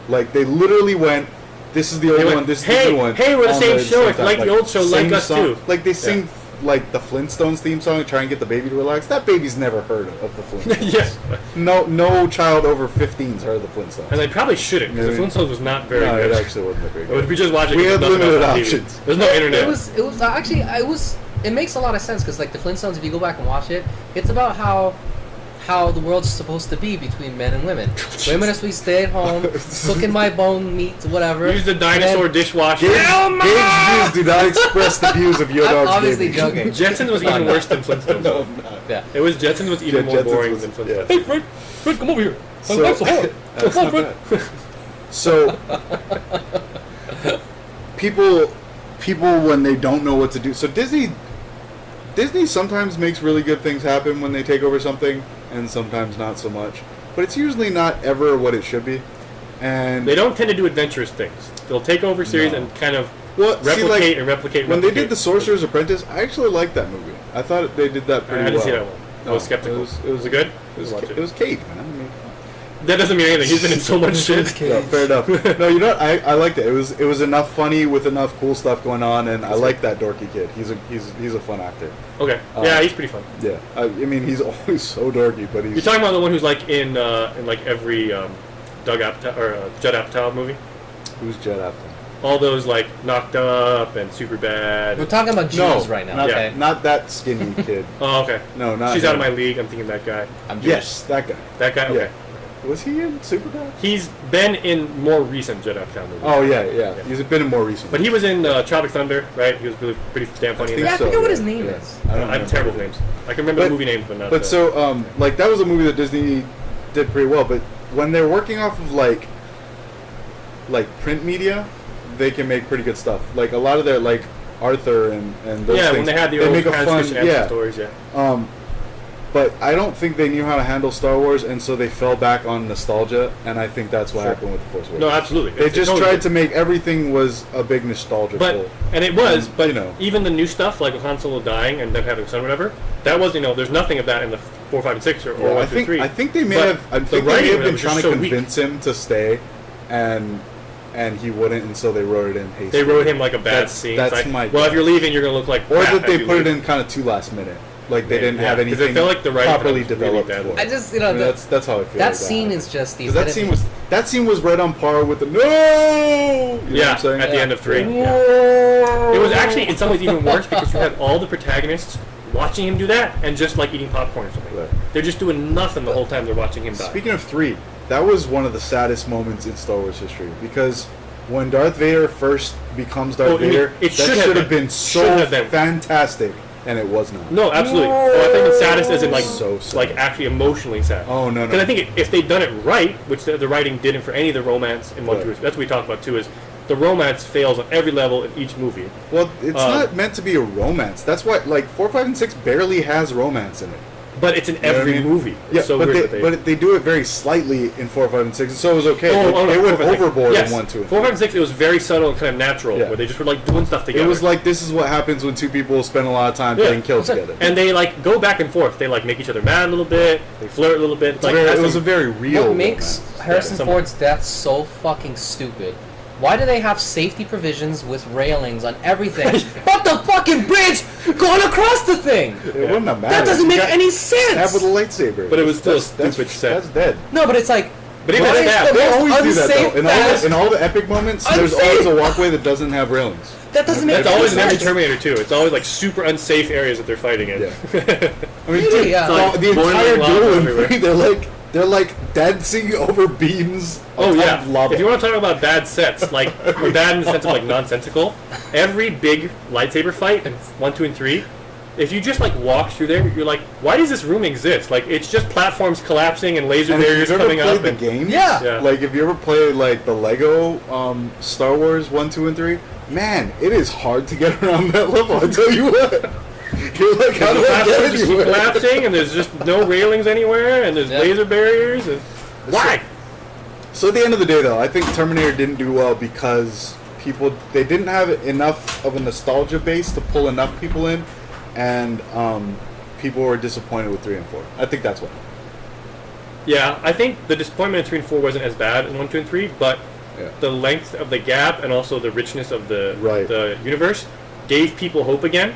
Like, they literally went, this is the old They went, one, this is "Hey, the new one. hey, we're the on same show. same If you like time. the old show, like same us song. too." Like, they sing like the Flintstones theme song and try and get the baby to relax, that baby's never heard of the Flintstones. Yes. No child over 15's heard of the Flintstones. And they probably shouldn't, because Yeah, the Flintstones was not very no, good. it actually wasn't that very It would good. be just watching. We had nothing limited else on TV. options. There's no internet. It was it makes a lot of sense because like the Flintstones, if you go back and watch it, it's about how the world's supposed to be between men and women. Women are supposed to stay at home, cooking my bone meat, whatever. Use the dinosaur dishwasher. Gabe's views do not express the views of your I'm dog's obviously baby. joking. Jetsons was even worse than Flintstones. No, I'm not. Yeah. It was Jetsons was even Yeah, more Jetsons boring was- than Flintstones. yeah. Hey, Fred, come over here. So- My wife's a whore. That's Come on, not Fred. bad. So, people when they don't know what to do. So Disney sometimes makes really good things happen when they take over something, and sometimes not so much. But it's usually not ever what it should be. And They don't tend to do adventurous things. They'll take over series No. and kind of well, see, like, replicate and replicate. when they did The Sorcerer's Apprentice, I actually liked that movie. I thought they did that I pretty didn't well. see that one. I was skeptical. It was it good? It was Cage, man. I mean, That doesn't mean anything. He's been in so much shit. yeah, fair enough. No, you know what? I liked it. It was enough funny with enough cool stuff going on, and I like that dorky kid. He's a fun actor. Okay. Yeah, he's pretty fun. Yeah, I mean he's always so dorky, but he's You're talking about the one who's like in like every Judd Apatow movie. who's Judd Apatow? All those like Knocked Up and Super Bad. We're talking about Jews No, right now. not, Okay. not that skinny kid. Oh, okay. No, not She's him. out of my league. I'm thinking that guy. I'm Jewish. Yes, that guy. That guy. Okay. Yeah. Was he in Superbad? He's been in more recent Judd Apatow movies. Oh yeah. He's been in more recent. But he was in Tropic Thunder, right? He was really pretty damn funny in think Yeah, I that. so, forget what his yeah, name yeah. is. I don't I'm remember. terrible with names. I can remember But- the movie names, but not. But so, like that was a movie that Disney did pretty well. But when they're working off of like print media, they can make pretty good stuff. Like a lot of their like Arthur and those yeah, things. when they had the they old make a Hans fun, Christian Andersen yeah. stories, yeah. But I don't think they knew how to handle Star Wars, and so they fell back on nostalgia. And I think that's what Sure. happened with the Force Awakens. No, absolutely. They just totally tried did. to make everything was a big nostalgia But pull. and it was, And, but you know. even the new stuff like with Han Solo dying and then having a son, or whatever, that was there's nothing of that in the 4, 5, and 6 or Yeah, 1 through 3. I think they may But have. I the think they writing may have of it been was trying just to so weak. convince him to stay, and he wouldn't, and so they wrote it in hastily. They wrote him like a bad That's- scene. that's It's like, my well, if guess. you're leaving, you're gonna look like. Or crap that they as you put it leave. in kind of too last minute, like they Yeah, didn't have 'cause it anything felt like the writing properly was really developed bad. for it. I just I mean, that's how I feel. that like scene happened. is just these. 'Cause that scene was right on par with the no. You know what Yeah, I'm saying? at the end of 3. Yeah. Yeah. It was actually in some ways even worse because you had all the protagonists watching him do that and just like eating popcorn or something. Right. They're just doing nothing the whole time they're watching him die. Speaking of 3, that was one of the saddest moments in Star Wars history because when Darth Vader first becomes Darth Oh, you mean, Vader, it that should have should have been. been so Should have been. fantastic, and it was not. No, absolutely. Oh, I think the saddest is in like So sad. like actually emotionally sad. Oh, no. Because I think if they'd done it right, which the writing didn't for any of the romance in 1, Right. 2, that's what we talked about too, is the romance fails on every level in each movie. Well, it's not meant to be a romance. That's why, like, 4, 5, and 6 barely has romance in it. But it's in You know what every I mean? movie. Yeah, It's so but, weird they, that but they do it very slightly in 4, 5, and 6, so it was okay. Oh, it went 4, 5, and 6. overboard Yes. in 1, 2, and 4, 5, 3. and 6, it was very subtle and kind of natural, Yeah. where they just were like doing stuff together. It was like, this is what happens when two people spend a lot of time Yeah. getting killed together. And they like go back and forth. They like make each other mad a little bit. They flirt a little bit. Like it that's was a some- very real What makes romance. Harrison some- Ford's death so fucking stupid? Why do they have safety provisions with railings on everything? But the fucking bridge going across the thing! It wouldn't have mattered. That doesn't make any Stab with sense! a lightsaber. But it was still a That's- stupid set. That's dead. No, but it's like. But even why is that, the They most always do that unsafe though. path- In all the epic moments, there's Unsafe. always a walkway that doesn't have railings. That doesn't make That's any always in sense. every Terminator too. It's always like super unsafe areas that they're fighting in. Yeah. I mean, Really? dude, Yeah. well, Like the entire boiling lava duel in everywhere. 3, they're like dancing over beams. Oh on top yeah. of lava. If you want to talk about bad sets, like or bad in the sense of like nonsensical, every big lightsaber fight in 1, 2, and 3, if you just like walk through there, you're like, why does this room exist? Like it's just platforms collapsing and laser And if barriers you've ever coming played up. the And, games, Yeah. like if you ever played like the Lego Star Wars 1, 2, and 3, man, it is hard to get around that level. I tell you what. You're like, how the do I platforms get just keep anywhere? collapsing, and there's just no railings anywhere, and there's Yeah. laser barriers. And why? So at the end of the day, though, I think Terminator didn't do well because they didn't have enough of a nostalgia base to pull enough people in, and people were disappointed with 3 and 4. I think that's why. Yeah, I think the disappointment in 3 and 4 wasn't as bad as 1, 2, and 3, but Yeah. the length of the gap and also the richness of the Right. the universe gave people hope again.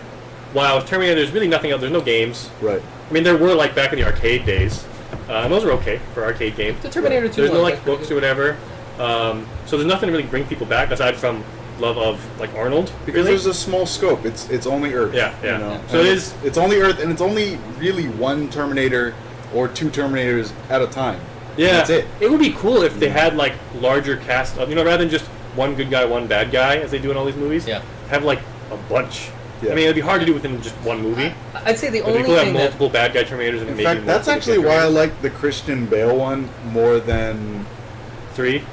while Terminator, there's really nothing else. There's no games. Right. I mean, there were like back in the arcade days, and those were okay for arcade games. The Terminator 2 There's no one, like books or whatever, so there's nothing to really bring people back aside from love of like Arnold. Because really. there's a small scope. It's only Earth. Yeah, yeah. You know? So And it is- It's only Earth, and it's only really one Terminator or two Terminators at a time. Yeah, That's it. It would be cool if they had like larger cast of, rather than just one good guy, one bad guy, as they do in all these movies. Yeah. Have like a bunch. Yeah. I mean, it'd be hard to do within just one movie. I'd say the But only they could have thing that multiple bad guy Terminators and In maybe fact, that's multiple actually good why I Terminators. like the Christian Bale one more than 3.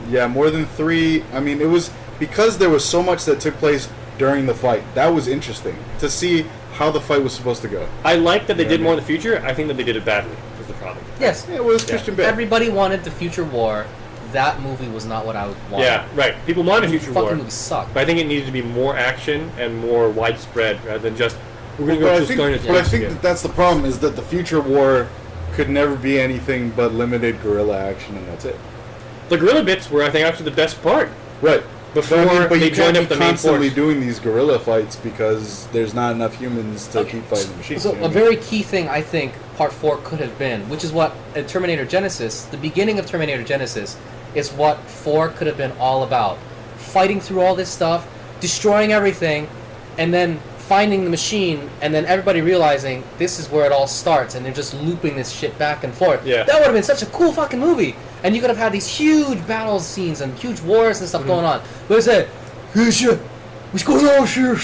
Yeah, more than 3. I mean, it was because there was so much that took place during the fight. That was interesting to see how the fight was supposed to go. I like that they Yeah, did I more in mean- the future. I think that they did it badly. Was the problem? yes, Yeah, it was Christian Bale. everybody wanted the future war. That movie was not what I would want. Yeah, right. People wanted The future fucking war, movie sucked. but I think it needed to be more action and more widespread rather than just we're going to But go I to think, Scarlet but I think that that's the problem, is that the future war could never be anything but limited guerrilla action, and that's it. The guerrilla bits were, I think, actually the best part. Right. Before but they you joined can't up be the main constantly force. doing these guerrilla fights because there's not enough humans to keep fighting the machines. So you know a what I mean? very key thing I think Part 4 could have been, which is what Terminator Genisys, the beginning of Terminator Genisys, is what 4 could have been all about. Fighting through all this stuff, destroying everything, and then finding the machine, and then everybody realizing this is where it all starts, and they're just looping this shit back and forth. Yeah. That would have been such a cool fucking movie. And you could have had these huge battle scenes and huge wars and stuff Mm-hmm. going on. But it's a, what's going on here?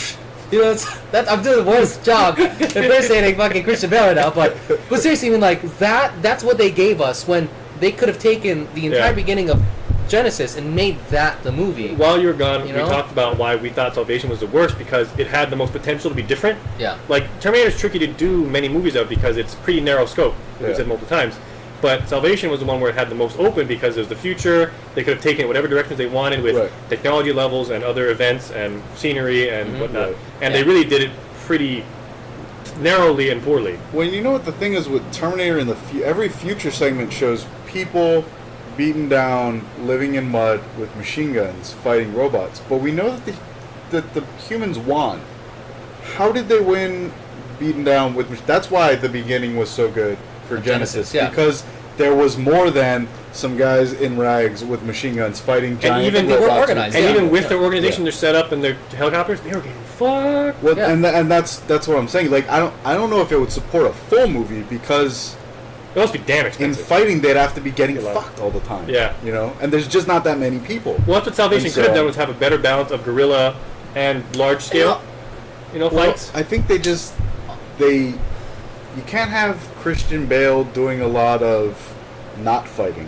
You know, I'm doing the worst job impersonating fucking Christian Bale right now, but seriously, I mean, like, that's what they gave us when they could have taken the entire Yeah. beginning of Genisys and made that the movie. While you were gone, You we know? talked about why we thought Salvation was the worst because it had the most potential to be different. Yeah. Like, Terminator's tricky to do many movies of because it's pretty narrow scope, as we Yeah. said multiple times. But Salvation was the one where it had the most open because it was the future. They could have taken it whatever directions they wanted with Right. technology levels and other events and scenery and whatnot. Right. And Yeah. they really did it pretty narrowly and poorly. When you know what the thing is with Terminator in every future segment shows people beaten down, living in mud with machine guns, fighting robots. But we know that the humans won. How did they win beaten down with machines? That's why the beginning was so good for Genisys. yeah. Because there was more than some guys in rags with machine guns fighting giant even they were robots. organized, And Yeah. even with their organization, Yeah. their setup, and their helicopters, they were getting fucked. Well, Yeah. and that's what I'm saying. Like I don't know if it would support a full movie because It must be damn in expensive. fighting they'd have to be getting Yeah. fucked all the time. Yeah. You know, and there's just not that many people. Well, that's what Salvation And could have so- done was have a better balance of guerrilla and large scale, Well, fights. I think you can't have Christian Bale doing a lot of not fighting.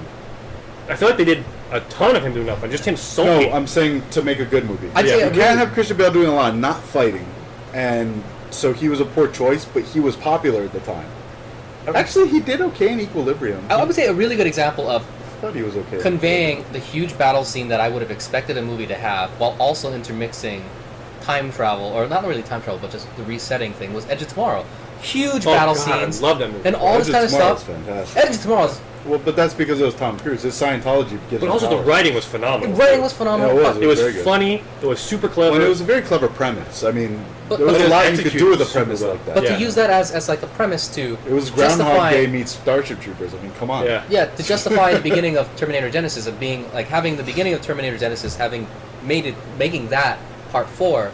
I feel like they did a ton of him doing nothing, just him No, sulking. I'm saying to make a good movie. I'd Yeah. say You a can't really- have Christian Bale doing a lot of not fighting, and so he was a poor choice, but he was popular at the time. Actually, he did okay in Equilibrium. I would say a really good example of I thought he was okay. conveying the huge battle scene that I would have expected a movie to have, while also intermixing time travel, or not really time travel, but just the resetting thing, was Edge of Tomorrow. Huge Oh, battle God, I scenes love that movie. and all this Edge kind of Tomorrow's stuff. fantastic. Edge of Tomorrow is Well, but that's because it was Tom Cruise. His Scientology gives But him also the power. writing was phenomenal. The writing was phenomenal. Yeah, It was very good. funny. It was super clever. Well, it was a very clever premise. I mean, But- there was but a it lot was you could do with a executed premise super like that. But Yeah. to use that as like a premise to It was Groundhog justify, Day meets Starship Troopers. I mean, come on. Yeah. to justify the beginning of Terminator Genisys of being like having the beginning of Terminator Genisys having making that part 4,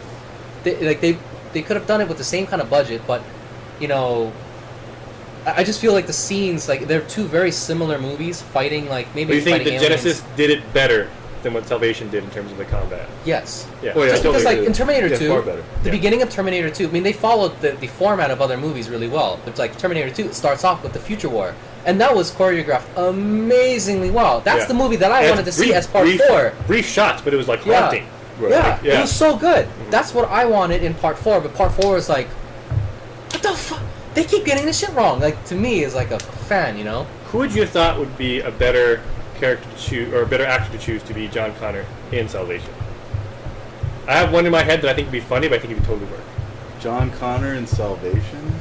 they could have done it with the same kind of budget, but you know, I just feel like the scenes, like, they're two very similar movies fighting, like, maybe But you think fighting that aliens. Genesis did it better than what Salvation did in terms of the combat? Yes. Yeah. Oh, yeah, Just totally because, like, agree. in Terminator Yeah, 2, far better. the Yeah. beginning of Terminator 2, I mean, they followed the format of other movies really well. But, like, Terminator 2, it starts off with the Future War. And that was choreographed amazingly well. That's Yeah. the movie that I And wanted to it's see brief- as part brief- 4. Brief shots, but it was like Yeah. haunting. Right. Yeah, Yeah. it was so good. That's what I wanted in part 4, but part 4 is like, what the fuck? They keep getting this shit wrong. Like, to me, as like a fan, you know? Who would you have thought would be a better character to choose, or a better actor to choose to be John Connor in Salvation? I have one in my head that I think would be funny, but I think it would totally work. John Connor in Salvation.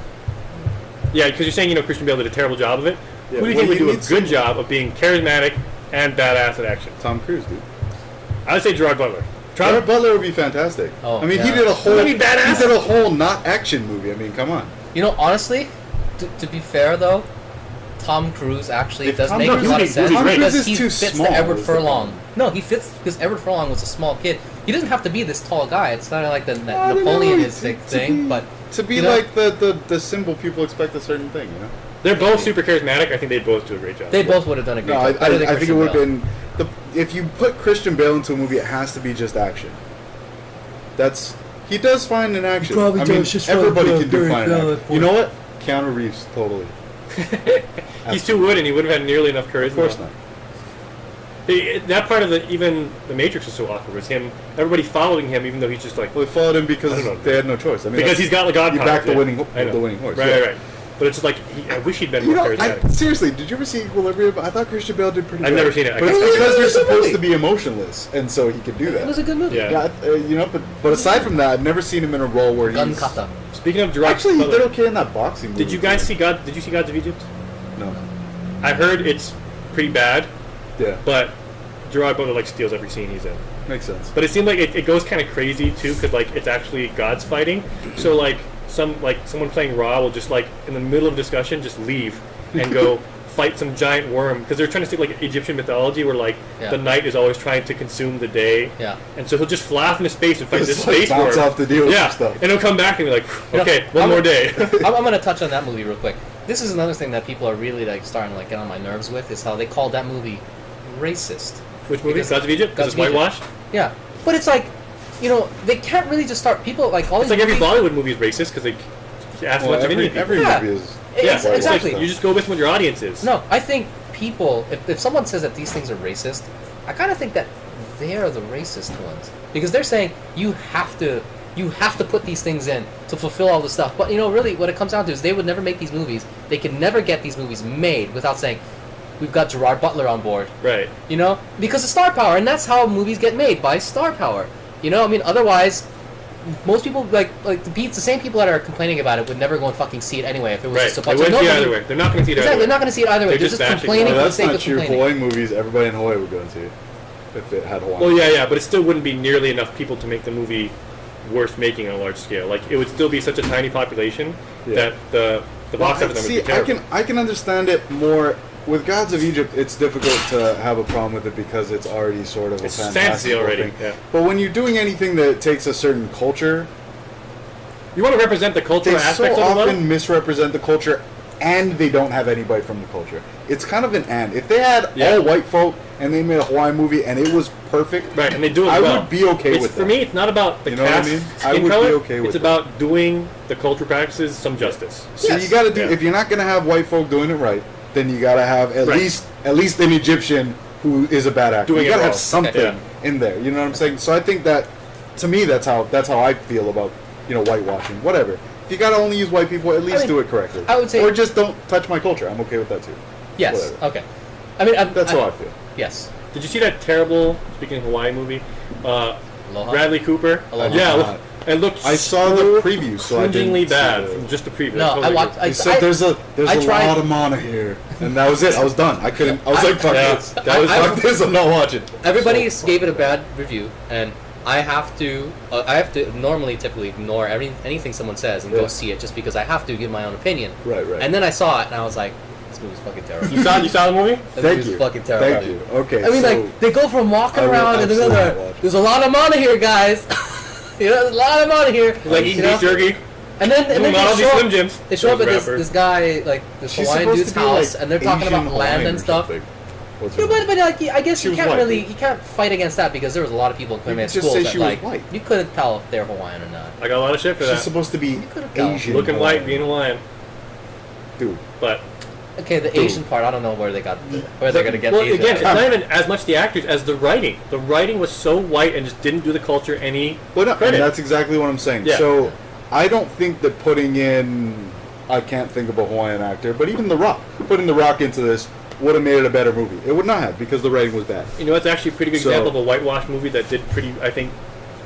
Yeah, because you're saying, Christian Bale did a terrible job of it. Yeah, Who do you well, think would you do a need good some- job of being charismatic and badass at action? Tom Cruise, dude. I would say Gerard Butler. Gerard Butler would be fantastic. Oh, I mean, he yeah. did a whole. Wouldn't he be badass? He did a whole not action movie. I mean, come on. You know, honestly, to be fair though, Tom Cruise actually If does Tom- make no, a lot of he's- sense Tom Cruise because is he too fits small, the Edward is the Furlong. problem. No, he fits because Edward Furlong was a small kid. He doesn't have to be this tall guy. It's not like the I don't Napoleon know, is to thing, be- but To be you know, like the symbol people expect a certain thing, you know. They're both super charismatic. I think they both do a great job. they both would have done a great No, job. Better than I think it Christian would have Bale. been if you put Christian Bale into a movie, it has to be just action. That's he does fine in action. probably I mean, does just fine, everybody yeah, can do very fine in valid action. point. You know what? Keanu Reeves, totally. He's too wood, and he wouldn't have had nearly enough charisma. Of course not. That part of even the Matrix was so awkward. Was him, everybody following him, even though he's just like Well, they followed him because I don't know. they had no choice. I mean, because he's got like God you powers. backed the yeah. winning I know. the winning horse. Right, yeah. right. But it's just like I wish he'd been You more know, charismatic. seriously, did you ever see Equilibrium? I thought Christian Bale did pretty I've good. never seen it. I But can't- it's because they're It's a supposed movie. to be emotionless, and so he could do It was a that. good movie. Yeah. Yeah, you know, but aside from that, I've never seen him in a role where Gun he's... kata. Speaking of Gerard Actually, he Butler, did okay in that boxing movie. did you guys see God? Did you see Gods of Egypt? No. I heard it's pretty bad, Yeah, but Gerard Butler like steals every scene he's in. makes sense. But it seemed like it goes kind of crazy too, because like it's actually gods fighting. So like someone playing Raw will just like in the middle of discussion just leave and go fight some giant worm, because they're trying to stick like Egyptian mythology where like Yeah. the night is always trying to consume the day. Yeah. And so he'll just fly off into space and fight Just, this like, space bounce worm. off to deal with yeah. some stuff. And he'll come back and be like, You know, okay, one I'm- more day. I'm going to touch on that movie real quick. This is another thing that people are really like starting to like get on my nerves with is how they called that movie racist. Which movie? Because- Gods of Egypt? Gods Because it's of Egypt. whitewashed? Yeah, but it's like, you know, they can't really just start people like all It's these like every movies- Bollywood movie is racist because they ask Well, a bunch of Indian people. every Yeah. movie is... Yeah, It's- exactly. You just go with what your audience is. No, I think people, if someone says that these things are racist, I kind of think that they're the racist ones because they're saying you have to put these things in to fulfill all the stuff. But you know, really, what it comes down to is they would never make these movies. They could never get these movies made without saying, "We've got Gerard Butler on board." Right. You know, because of star power, and that's how movies get made, by star power. You know, I mean, otherwise, most people like the same people that are complaining about it would never go and fucking see it anyway if it was Right. just a They bunch of wouldn't see it nobody. either way. They're not going to see it either Exactly, way. they're not going to see it either way. They're They're just just bashing complaining it. for the that's sake not of true. complaining. Hawaii movies, everybody in Hawaii would go and see it. If it had Hawaii. Well, yeah, but it still wouldn't be nearly enough people to make the movie worth making on a large scale. Like, it would still be such a tiny population Yeah. that the box office numbers See, would be terrible. I can understand it more. With Gods of Egypt, it's difficult to have a problem with it because it's already sort of a It's fantasy fantasy already, thing. yeah. But when you're doing anything that takes a certain culture, You want to represent the cultural they so aspects of the often world? misrepresent the culture, and they don't have anybody from the culture. It's kind of an and. If they had Yeah. all white folk and they made a Hawaiian movie and it was perfect, Right, and they do it I well. would be okay It's, with for that. me, it's not about the You know what I cast mean? I skin would be color. okay with it's that. about doing the cultural practices some justice. So Yes. you got to do. Yeah. If you're not going to have white folk doing it right, then you got to have at Right. least an Egyptian who is a bad actor. Doing you it got to have wrong. something Yeah. in there. You know what I'm saying? So I think that, to me, that's how I feel about whitewashing. Whatever. If you got to only use white people, at least mean, do it correctly. I would say- or just don't touch my culture. I'm okay with that too. Yes. Whatever. Okay. I mean, That's how I feel. Yes. Did you see that terrible, speaking of Hawaii movie, Aloha? Bradley Cooper? Aloha. Yeah, Aloha. it looked I saw the preview, so I didn't cringingly see bad the- from just the preview. No, Totally I watched. good. He said there's a I tried- lot of mana here, and that was it. I was done. I couldn't. I was like, fuck Yeah. this. Fuck this. I'm not watching. Everybody So- gave it a bad review, and I have to normally typically ignore anything someone says and Yeah. go see it just because I have to give my own opinion. Right, right. And then I saw it, and I was like, "This movie's fucking terrible." You saw the movie? This Thank movie's you. fucking terrible. Thank you. Okay. I mean, so, like they go from walking I will around and absolutely they're watch. there's a lot of mana here, guys. You know, there's a lot of mana here. Like you eating know? beef jerky. And then Not all they these show Slim up, Jims. they show up at Those this rappers. guy, like this She's Hawaiian supposed dude's to be, house, like, and they're talking Asian about land Hawaiian and or stuff. something. What's Yeah, her name? but like, I guess She you was can't white, really, dude. you can't fight against that because there was a lot of people in Korean could just schools say that she was like white. you couldn't tell if they're Hawaiian or not. I got a lot of shit for She's that. supposed to be could've gone. Asian. Looking white, Hawaiian. being Hawaiian. Dude. But Okay, the Asian part, I don't know where they're gonna get well, the Asian. again, it's out. not even as much the actors as the writing. The writing was so white and just didn't do the culture any Well, no, credit. and that's exactly what I'm saying. Yeah. So, I don't think that putting in, I can't think of a Hawaiian actor, but even The Rock, putting The Rock into this would have made it a better movie. It would not have because the writing was bad. You know, it's actually a pretty good So- example of a whitewash movie that did pretty, I think,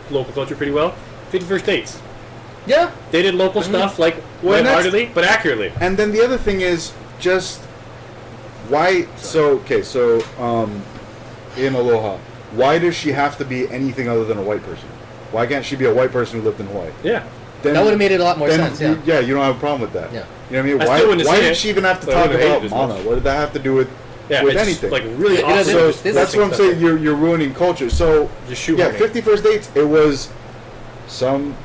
local culture pretty well. 51st Dates. Yeah, They did local stuff like Well, and that's- lightheartedly, but accurately. And then the other thing is just why. So in Aloha, why does she have to be anything other than a white person? Why can't she be a white person who lived in Hawaii? Yeah. Then, That would have made it a lot more sense. Yeah. you don't have a problem with that. Yeah. You know what I mean? I still wouldn't Why have seen did it, she even have to but I talk wouldn't have about hated it as Mana? much. What did that have to do with Yeah, with it's anything? like really It awesome. doesn't- So this that's is what I'm saying. You're ruining culture. So Just yeah, shoehorning. 50 First Dates. It was some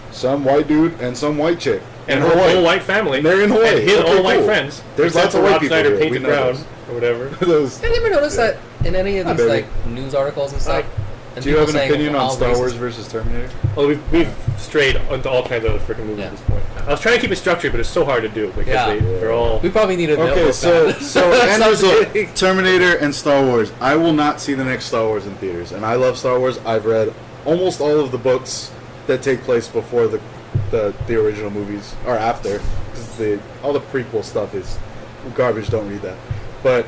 white dude and some white chick and in her Hawaii. whole white family. They're in Hawaii. And his Okay, all white cool. friends. There's except lots of for white Rob people Schneider here. We painted know brown this. or whatever. Those- Have you ever noticed that in any of Ah, these baby. like news articles and stuff? and Do you have people an saying opinion on how Star racist- Wars versus Terminator? Well, we've strayed into all kinds of other freaking movies Yeah. at this point. I was trying to keep it structured, but it's so hard to do because Yeah. they're all. We probably need a Okay, notebook so back. and Sounds look, Terminator and Star Wars. I will not see the next Star Wars in theaters, and I love Star Wars. I've read almost all of the books that take place before the original movies or after, because all the prequel stuff is garbage. Don't read that. But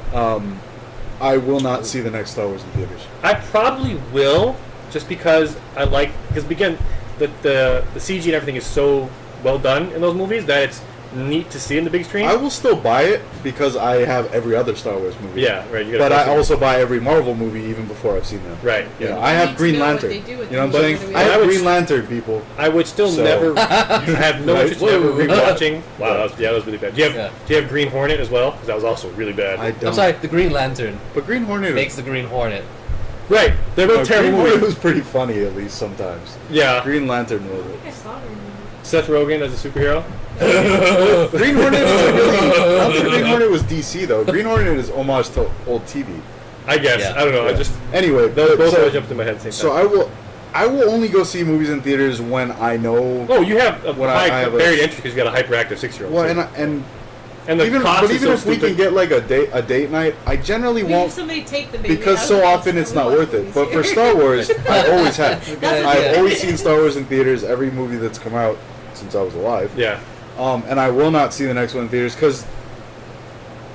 I will not see the next Star Wars in theaters. I probably will, just because again, the CG and everything is so well done in those movies that it's neat to see in the big screen. I will still buy it because I have every other Star Wars movie. Yeah, right. You But gotta I also buy every Marvel movie even before I've seen them. right. You know, Yeah. I You have need to Green know what Lantern. they do with You know what them. I'm saying? But I I have would Green s- Lantern, people. I would still So- never. I have no Right? interest in ever Whoa. rewatching. Wow, that was really bad. Do you have Yeah. Do you have Green Hornet as well? 'Cause that was also really bad. I don't. I'm sorry, the Green Lantern But Green Hornet makes the Green Hornet. Right, they're both Green terrible Hornet movies. was pretty funny at least sometimes. Yeah, Green Lantern was I saw her. Seth Rogen as a superhero. it. Green Hornet was really. I don't think Green Hornet was DC though. Green Hornet is homage to old TV. I guess Yeah. I don't know. I Yeah. just Anyway, those both so, always jumped in my head at the same so time. I will only go see movies in theaters when I know. Oh, you have a When I high have a- barrier to entry because you got a hyperactive 6-year-old. Well, too. and the even cost but is even so if we stupid. can get like a date night, I generally We have won't. somebody take the baby Because out of so the often house it's and not watch worth it. movies But for here. Star Wars, I always have. That's I've idea. always seen Star Wars in theaters every movie that's come out since I was alive. Yeah, And I will not see the next one in theaters because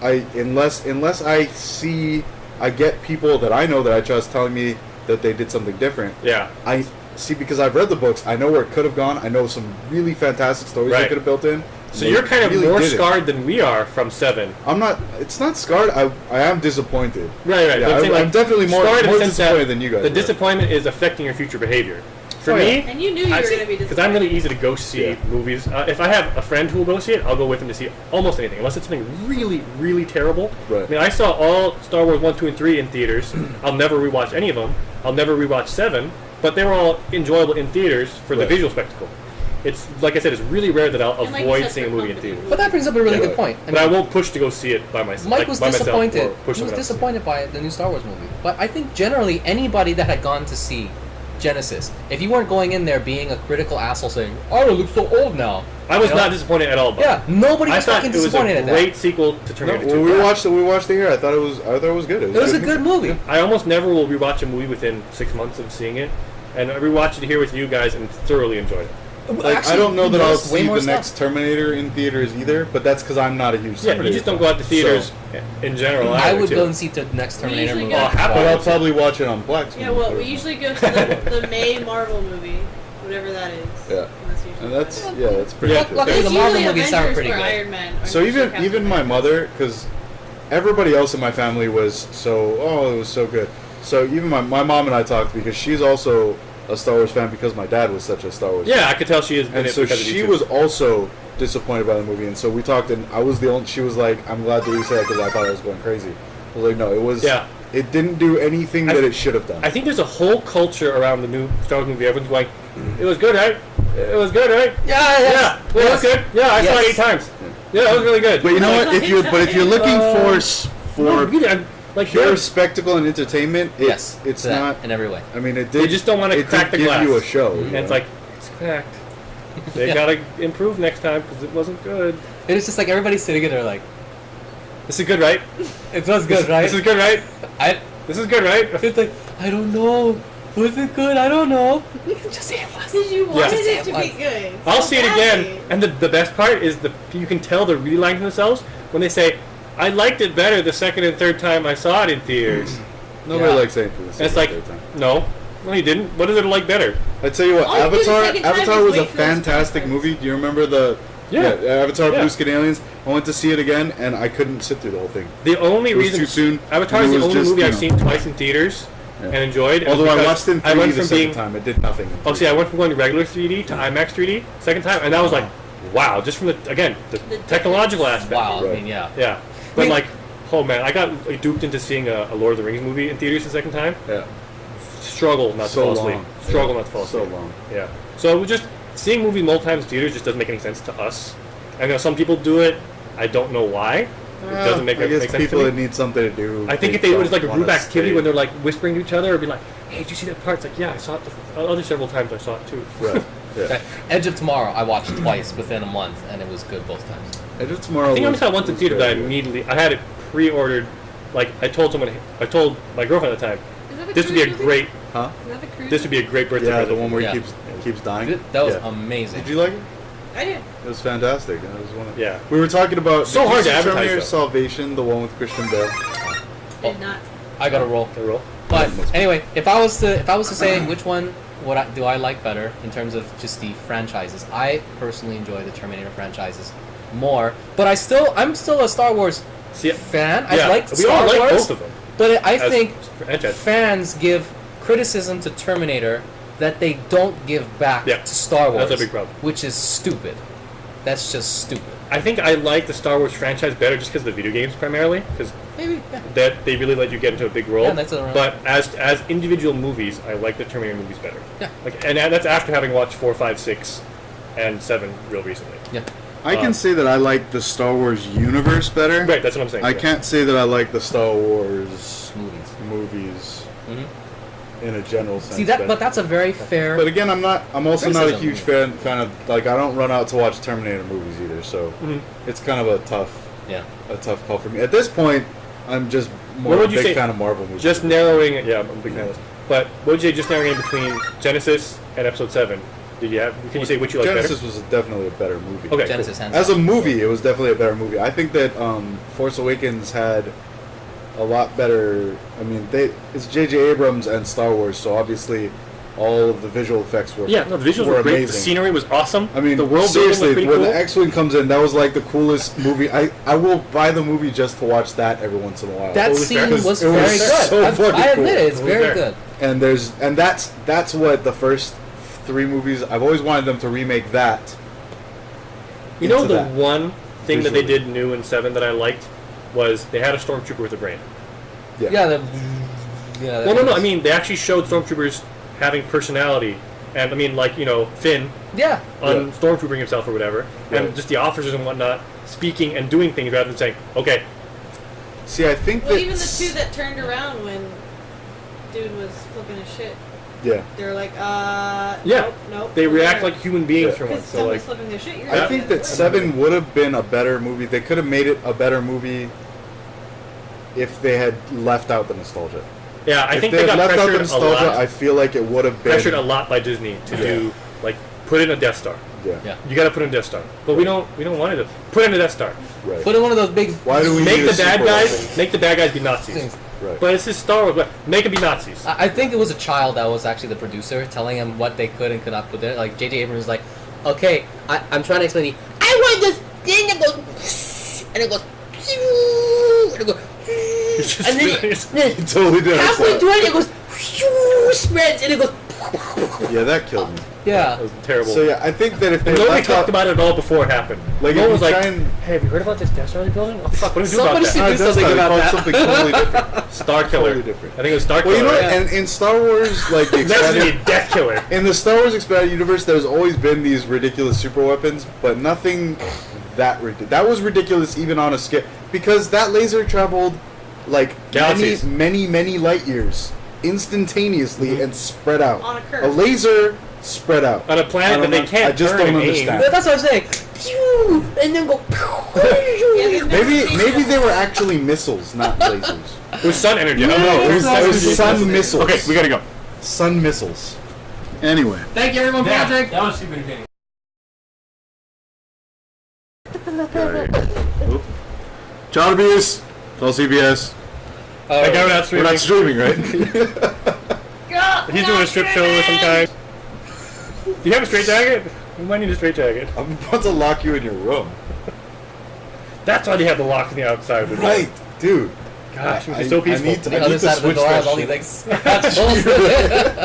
unless I get people that I know that I trust telling me that they did something different. yeah. I see because I've read the books. I know where it could have gone. I know some really fantastic stories they Right. could have built in. So They you're kind of really more didn't. scarred than we are from 7. I'm not. It's not scarred. I am disappointed. Right, right. Yeah, But I'm saying, I'm definitely more scarred in the sense disappointed that than you guys. The are. disappointment is affecting your future behavior. For Oh, me, yeah. And you knew you were going to be because I'm really disappointed. easy to go see Yeah. movies. If I have a friend who will go see it, I'll go with him to see almost anything, unless it's something really, really terrible. Right. I mean, I saw all Star Wars 1, 2, and 3 in theaters. I'll never rewatch any of them. I'll never rewatch 7, but they were all enjoyable in theaters for the Right. visual spectacle. It's like I said, it's really rare that I'll And like you avoid said, seeing a for movie in company. theaters. But that brings up a really Yeah. good point. But I won't push to go see it by myself. Mike like, was by myself disappointed. or He push was someone else. disappointed by the new Star Wars movie. But I think generally anybody that had gone to see Genisys, if you weren't going in there being a critical asshole saying, "Oh, it looks so old now," I was You know? not disappointed at all. By yeah, it. nobody I was thought fucking it was disappointed a at great that. sequel to No, Terminator 2. when we watched it here. I thought it was good. It was a good movie. I almost never will rewatch a movie within 6 months of seeing it, and I rewatched it here with you guys and thoroughly enjoyed it. Like, Actually, I don't know that I'll noticed way see more the stuff. next Terminator in theaters either, but that's because I'm not a huge Yeah, Terminator you just don't fan. go out to theaters So- in general. I either, would too. go and see the next Terminator usually movie. go- Oh, happy. But I'll probably watch it on black screen. Yeah, well, we usually go to the May Marvel movie, whatever that is. Yeah. And that's usually And that's fun. that's pretty Yeah. good. Luckily, It's the Marvel usually movies sound Avengers pretty or good. Iron Man. or So usually even Captain even my America. mother, because everybody else in my family was it was so good. So even my mom and I talked because she's also a Star Wars fan because my dad was such a Star Wars fan. Yeah, I could tell she is. And so she was also disappointed by the movie, and so we talked, and I was the only. She was like, "I'm glad that you said that because I thought I was going crazy." I was like, "No, it was. Yeah. It didn't do anything that it should have done." I think there's a whole culture around the new Star Wars movie. Everyone's going, "It was good, right? It was good, right? Yeah, Yeah, it was good. Yeah, I saw it 8 Yes. times. Yeah, it was really good." but you know what? If you're looking for No, really, I'm, like pure you're, spectacle and entertainment, Yes, it's to that, not. in every way. I mean, it did. They just don't wanna it crack did the give glass. you a show. and it's like it's cracked. They Yeah. gotta improve next time because it wasn't good. It was just like everybody's sitting there like, This is good, right? it was good, right? This is good, right? I, This is good, right? it's like, I don't know. Was it good? I don't know. Just say it was. Because you wanted Yeah. it to be good. I'll so see it badly. again. And the best part is you can tell they're really lying to themselves when they say, "I liked it better the second and third time I saw it in theaters." Nobody Yeah. likes anything. And it's like, no, you didn't. What is it like better? I tell you what, All you do the Avatar. second time Avatar is was a wait for those fantastic conference. movie. Do you remember the? Yeah. Avatar: Yeah. Blue Skin Aliens. I went to see it again, and I couldn't sit through the whole thing. The only It was reason too soon. Avatar and is it the was only just, movie you I've know, seen twice in theaters, and enjoyed. And Although I because watched it in 3D I went the from second being time, it did nothing. in 3D. I went from going to regular 3D to IMAX 3D second time, and that was like, wow, just from the technological aspect. Wow, Right. I mean, yeah. Yeah, but Wait. like, oh man, I got like, duped into seeing a Lord of the Rings movie in theaters the second time. Yeah. Struggle not to So fall asleep. long. Struggle Yeah. not to fall So asleep. long. Yeah. So we just seeing movies multiple times in theaters just doesn't make any sense to us. I know some people do it. I don't know why. It doesn't make I guess make sense people to that me. need something to do. I think if it was like a wanna group activity stay. when they're like whispering to each other, or be like, "Hey, did you see that part?" It's like, "Yeah, I saw it the other several times. I saw it too." Right. Yeah. Okay. Edge of Tomorrow, I watched twice within a month, and it was good both times. Edge of Tomorrow. I think I only was- saw it once in was theater, but I very good. immediately I had it pre-ordered. Like I told my girlfriend at the time, Is that the this would be a cruise movie? great, Huh? Is that the cruise? this would be a great birthday Yeah, the present. one where Yeah. he keeps dying. That was Yeah. amazing. Did you like it? I did. It was fantastic. It was one of, Yeah. We were talking about So did you hard to see advertise, Terminator though. Salvation, the one with Christian Bale. Did not. I got to roll. The roll. But anyway, if I was to say which one do I like better in terms of just the franchises, I personally enjoy the Terminator franchises more. But I'm still a Star Wars See, fan. yeah, I like we Star all like Wars, both of them. but I as think franchise. fans give criticism to Terminator that they don't give back Yeah, to Star Wars. that's a big problem. Which is stupid. That's just stupid. I think I like the Star Wars franchise better just because of the video games primarily, because Maybe. Yeah. that they really let you get into a big role. Yeah, that's all right. But as individual movies, I like the Terminator movies better. Yeah. Like, and that's after having watched 4, 5, 6, and 7 real recently. Yeah. I can say that I like the Star Wars universe better. Right, that's what I'm saying. I yeah. can't say that I like the Star Wars Movies. movies Mhm. in a general sense. See that, but that's a very fair. But again, I'm also not a Criticism. huge fan of like I don't run out to watch Terminator movies either. So Mhm. it's kind of a tough call for me. At this point, I'm just more What a would you big say- fan of Marvel movies. Just narrowing it, yeah, I'm a big fan of this. But what would you say just narrowing in between Genisys and Episode 7? Can you say which you like Genesis better? was definitely a better movie. Okay, Genesis cool. hands As a down. movie, it was definitely a better movie. I think that Force Awakens had a lot better. I mean, it's J.J. Abrams and Star Wars, so obviously all of the visual effects were Yeah, no, the visuals were great. amazing. The scenery was awesome. I mean, the world building was seriously, pretty when cool. the X-Wing comes in, that was like the coolest movie. I will buy the movie just to watch that every once in a while. That It was scene fair. was It was very so good. fucking I admit cool. it, it's It was very fair. good. And that's what the first 3 movies. I've always wanted them to remake that. You know, into the that. one thing that they Visually. did new in 7 that I liked was they had a stormtrooper with a brain. Yeah. Yeah. Well, no, I mean, they actually showed stormtroopers having personality. And, I mean, like, Finn Yeah. on stormtroopering himself or whatever. Right. And just the officers and whatnot speaking and doing things rather than saying, okay, See, I think Well, that even the two that turned around when dude was flipping his shit, yeah. they were like, yeah, nope. they react like human beings for Because once. So, like, someone's flipping their shit. You're I like, think that "What?" 7 would have been a better movie. They could have made it a better movie if they had left out the nostalgia. yeah, I If think they they had got left out the pressured a nostalgia, lot. I feel like it would have been Pressured a lot by Disney to do, like, put in a Death Star. Yeah. Yeah. You gotta put in a Death Star. But we don't want it to. Put in a Death Star. Right. Put in one of those big. Why do we Make need a the bad super guys, weapon? make the bad guys be Nazis. Things. Right. But it's just Star Wars, but make them be Nazis. I think it was a child that was actually the producer telling him what they could and could not put there. Like J.J. Abrams was like, okay, I'm trying to explain to you. I want this thing that goes and it goes and it goes and then He totally did. halfway through it goes spreads and it goes Yeah, that killed me. yeah. That was terrible. So yeah, I think that if they And nobody left talked out, about it at all before it happened. Like, no if one was you like, try and- hey, have you heard about this Death Star they're building? Oh, fuck, what do we do Somebody about should that? do something They about called that. something totally different. Star Killer. Totally different. I think it was Star Well, Killer. you know what? right? And in Star Wars, like the Next to expanded, be Death Killer. in the Star Wars expanded universe, there's always been these ridiculous super weapons, but nothing that ridiculous. That was ridiculous even on a scale because that laser traveled like Galaxies. many light years instantaneously and spread out. On a curve. A laser spread out On a planet I don't that they know- can't I just turn don't and aim. understand. But that's what I'm saying. Pew! And then go. Yeah, they've never Maybe seen they were actually missiles, not lasers. It was sun energy. I don't know. No, it was sun Okay, missiles. we gotta go. Sun missiles. Anyway. Thank you everyone for watching. That was super entertaining. Child abuse. Call CBS. That guy without We're not streaming. streaming, right? He's doing a strip show of some kind. Do you have a straight jacket? We might need a straight jacket. I'm about to lock you in your room. That's why they have the lock on the outside of the door. Right, dude. Gosh, it was just so peaceful. The other side of the door has all these like scratch holes in it.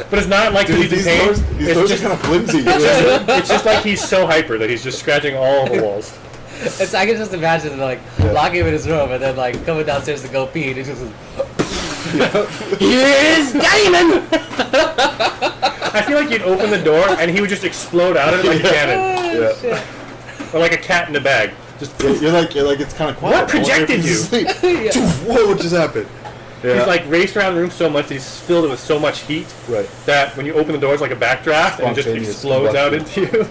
But it's not like Dude, he's in these pain. doors are kind of flimsy. It's just like he's so hyper that he's just scratching all the walls. I can just imagine like locking him in his room and then like coming downstairs to go pee and he's just Here's Damon! I feel like you'd open the door and he would just explode out of it like a cannon. Oh, shit. Or like a cat in a bag. Just You're like it's kind of quiet. What projected you? Whoa! What just happened? Yeah. He's like raced around the room so much that he's filled it with so much heat Right. that when you open the door it's like a backdraft and it just Spontaneous explodes out combustion. into you.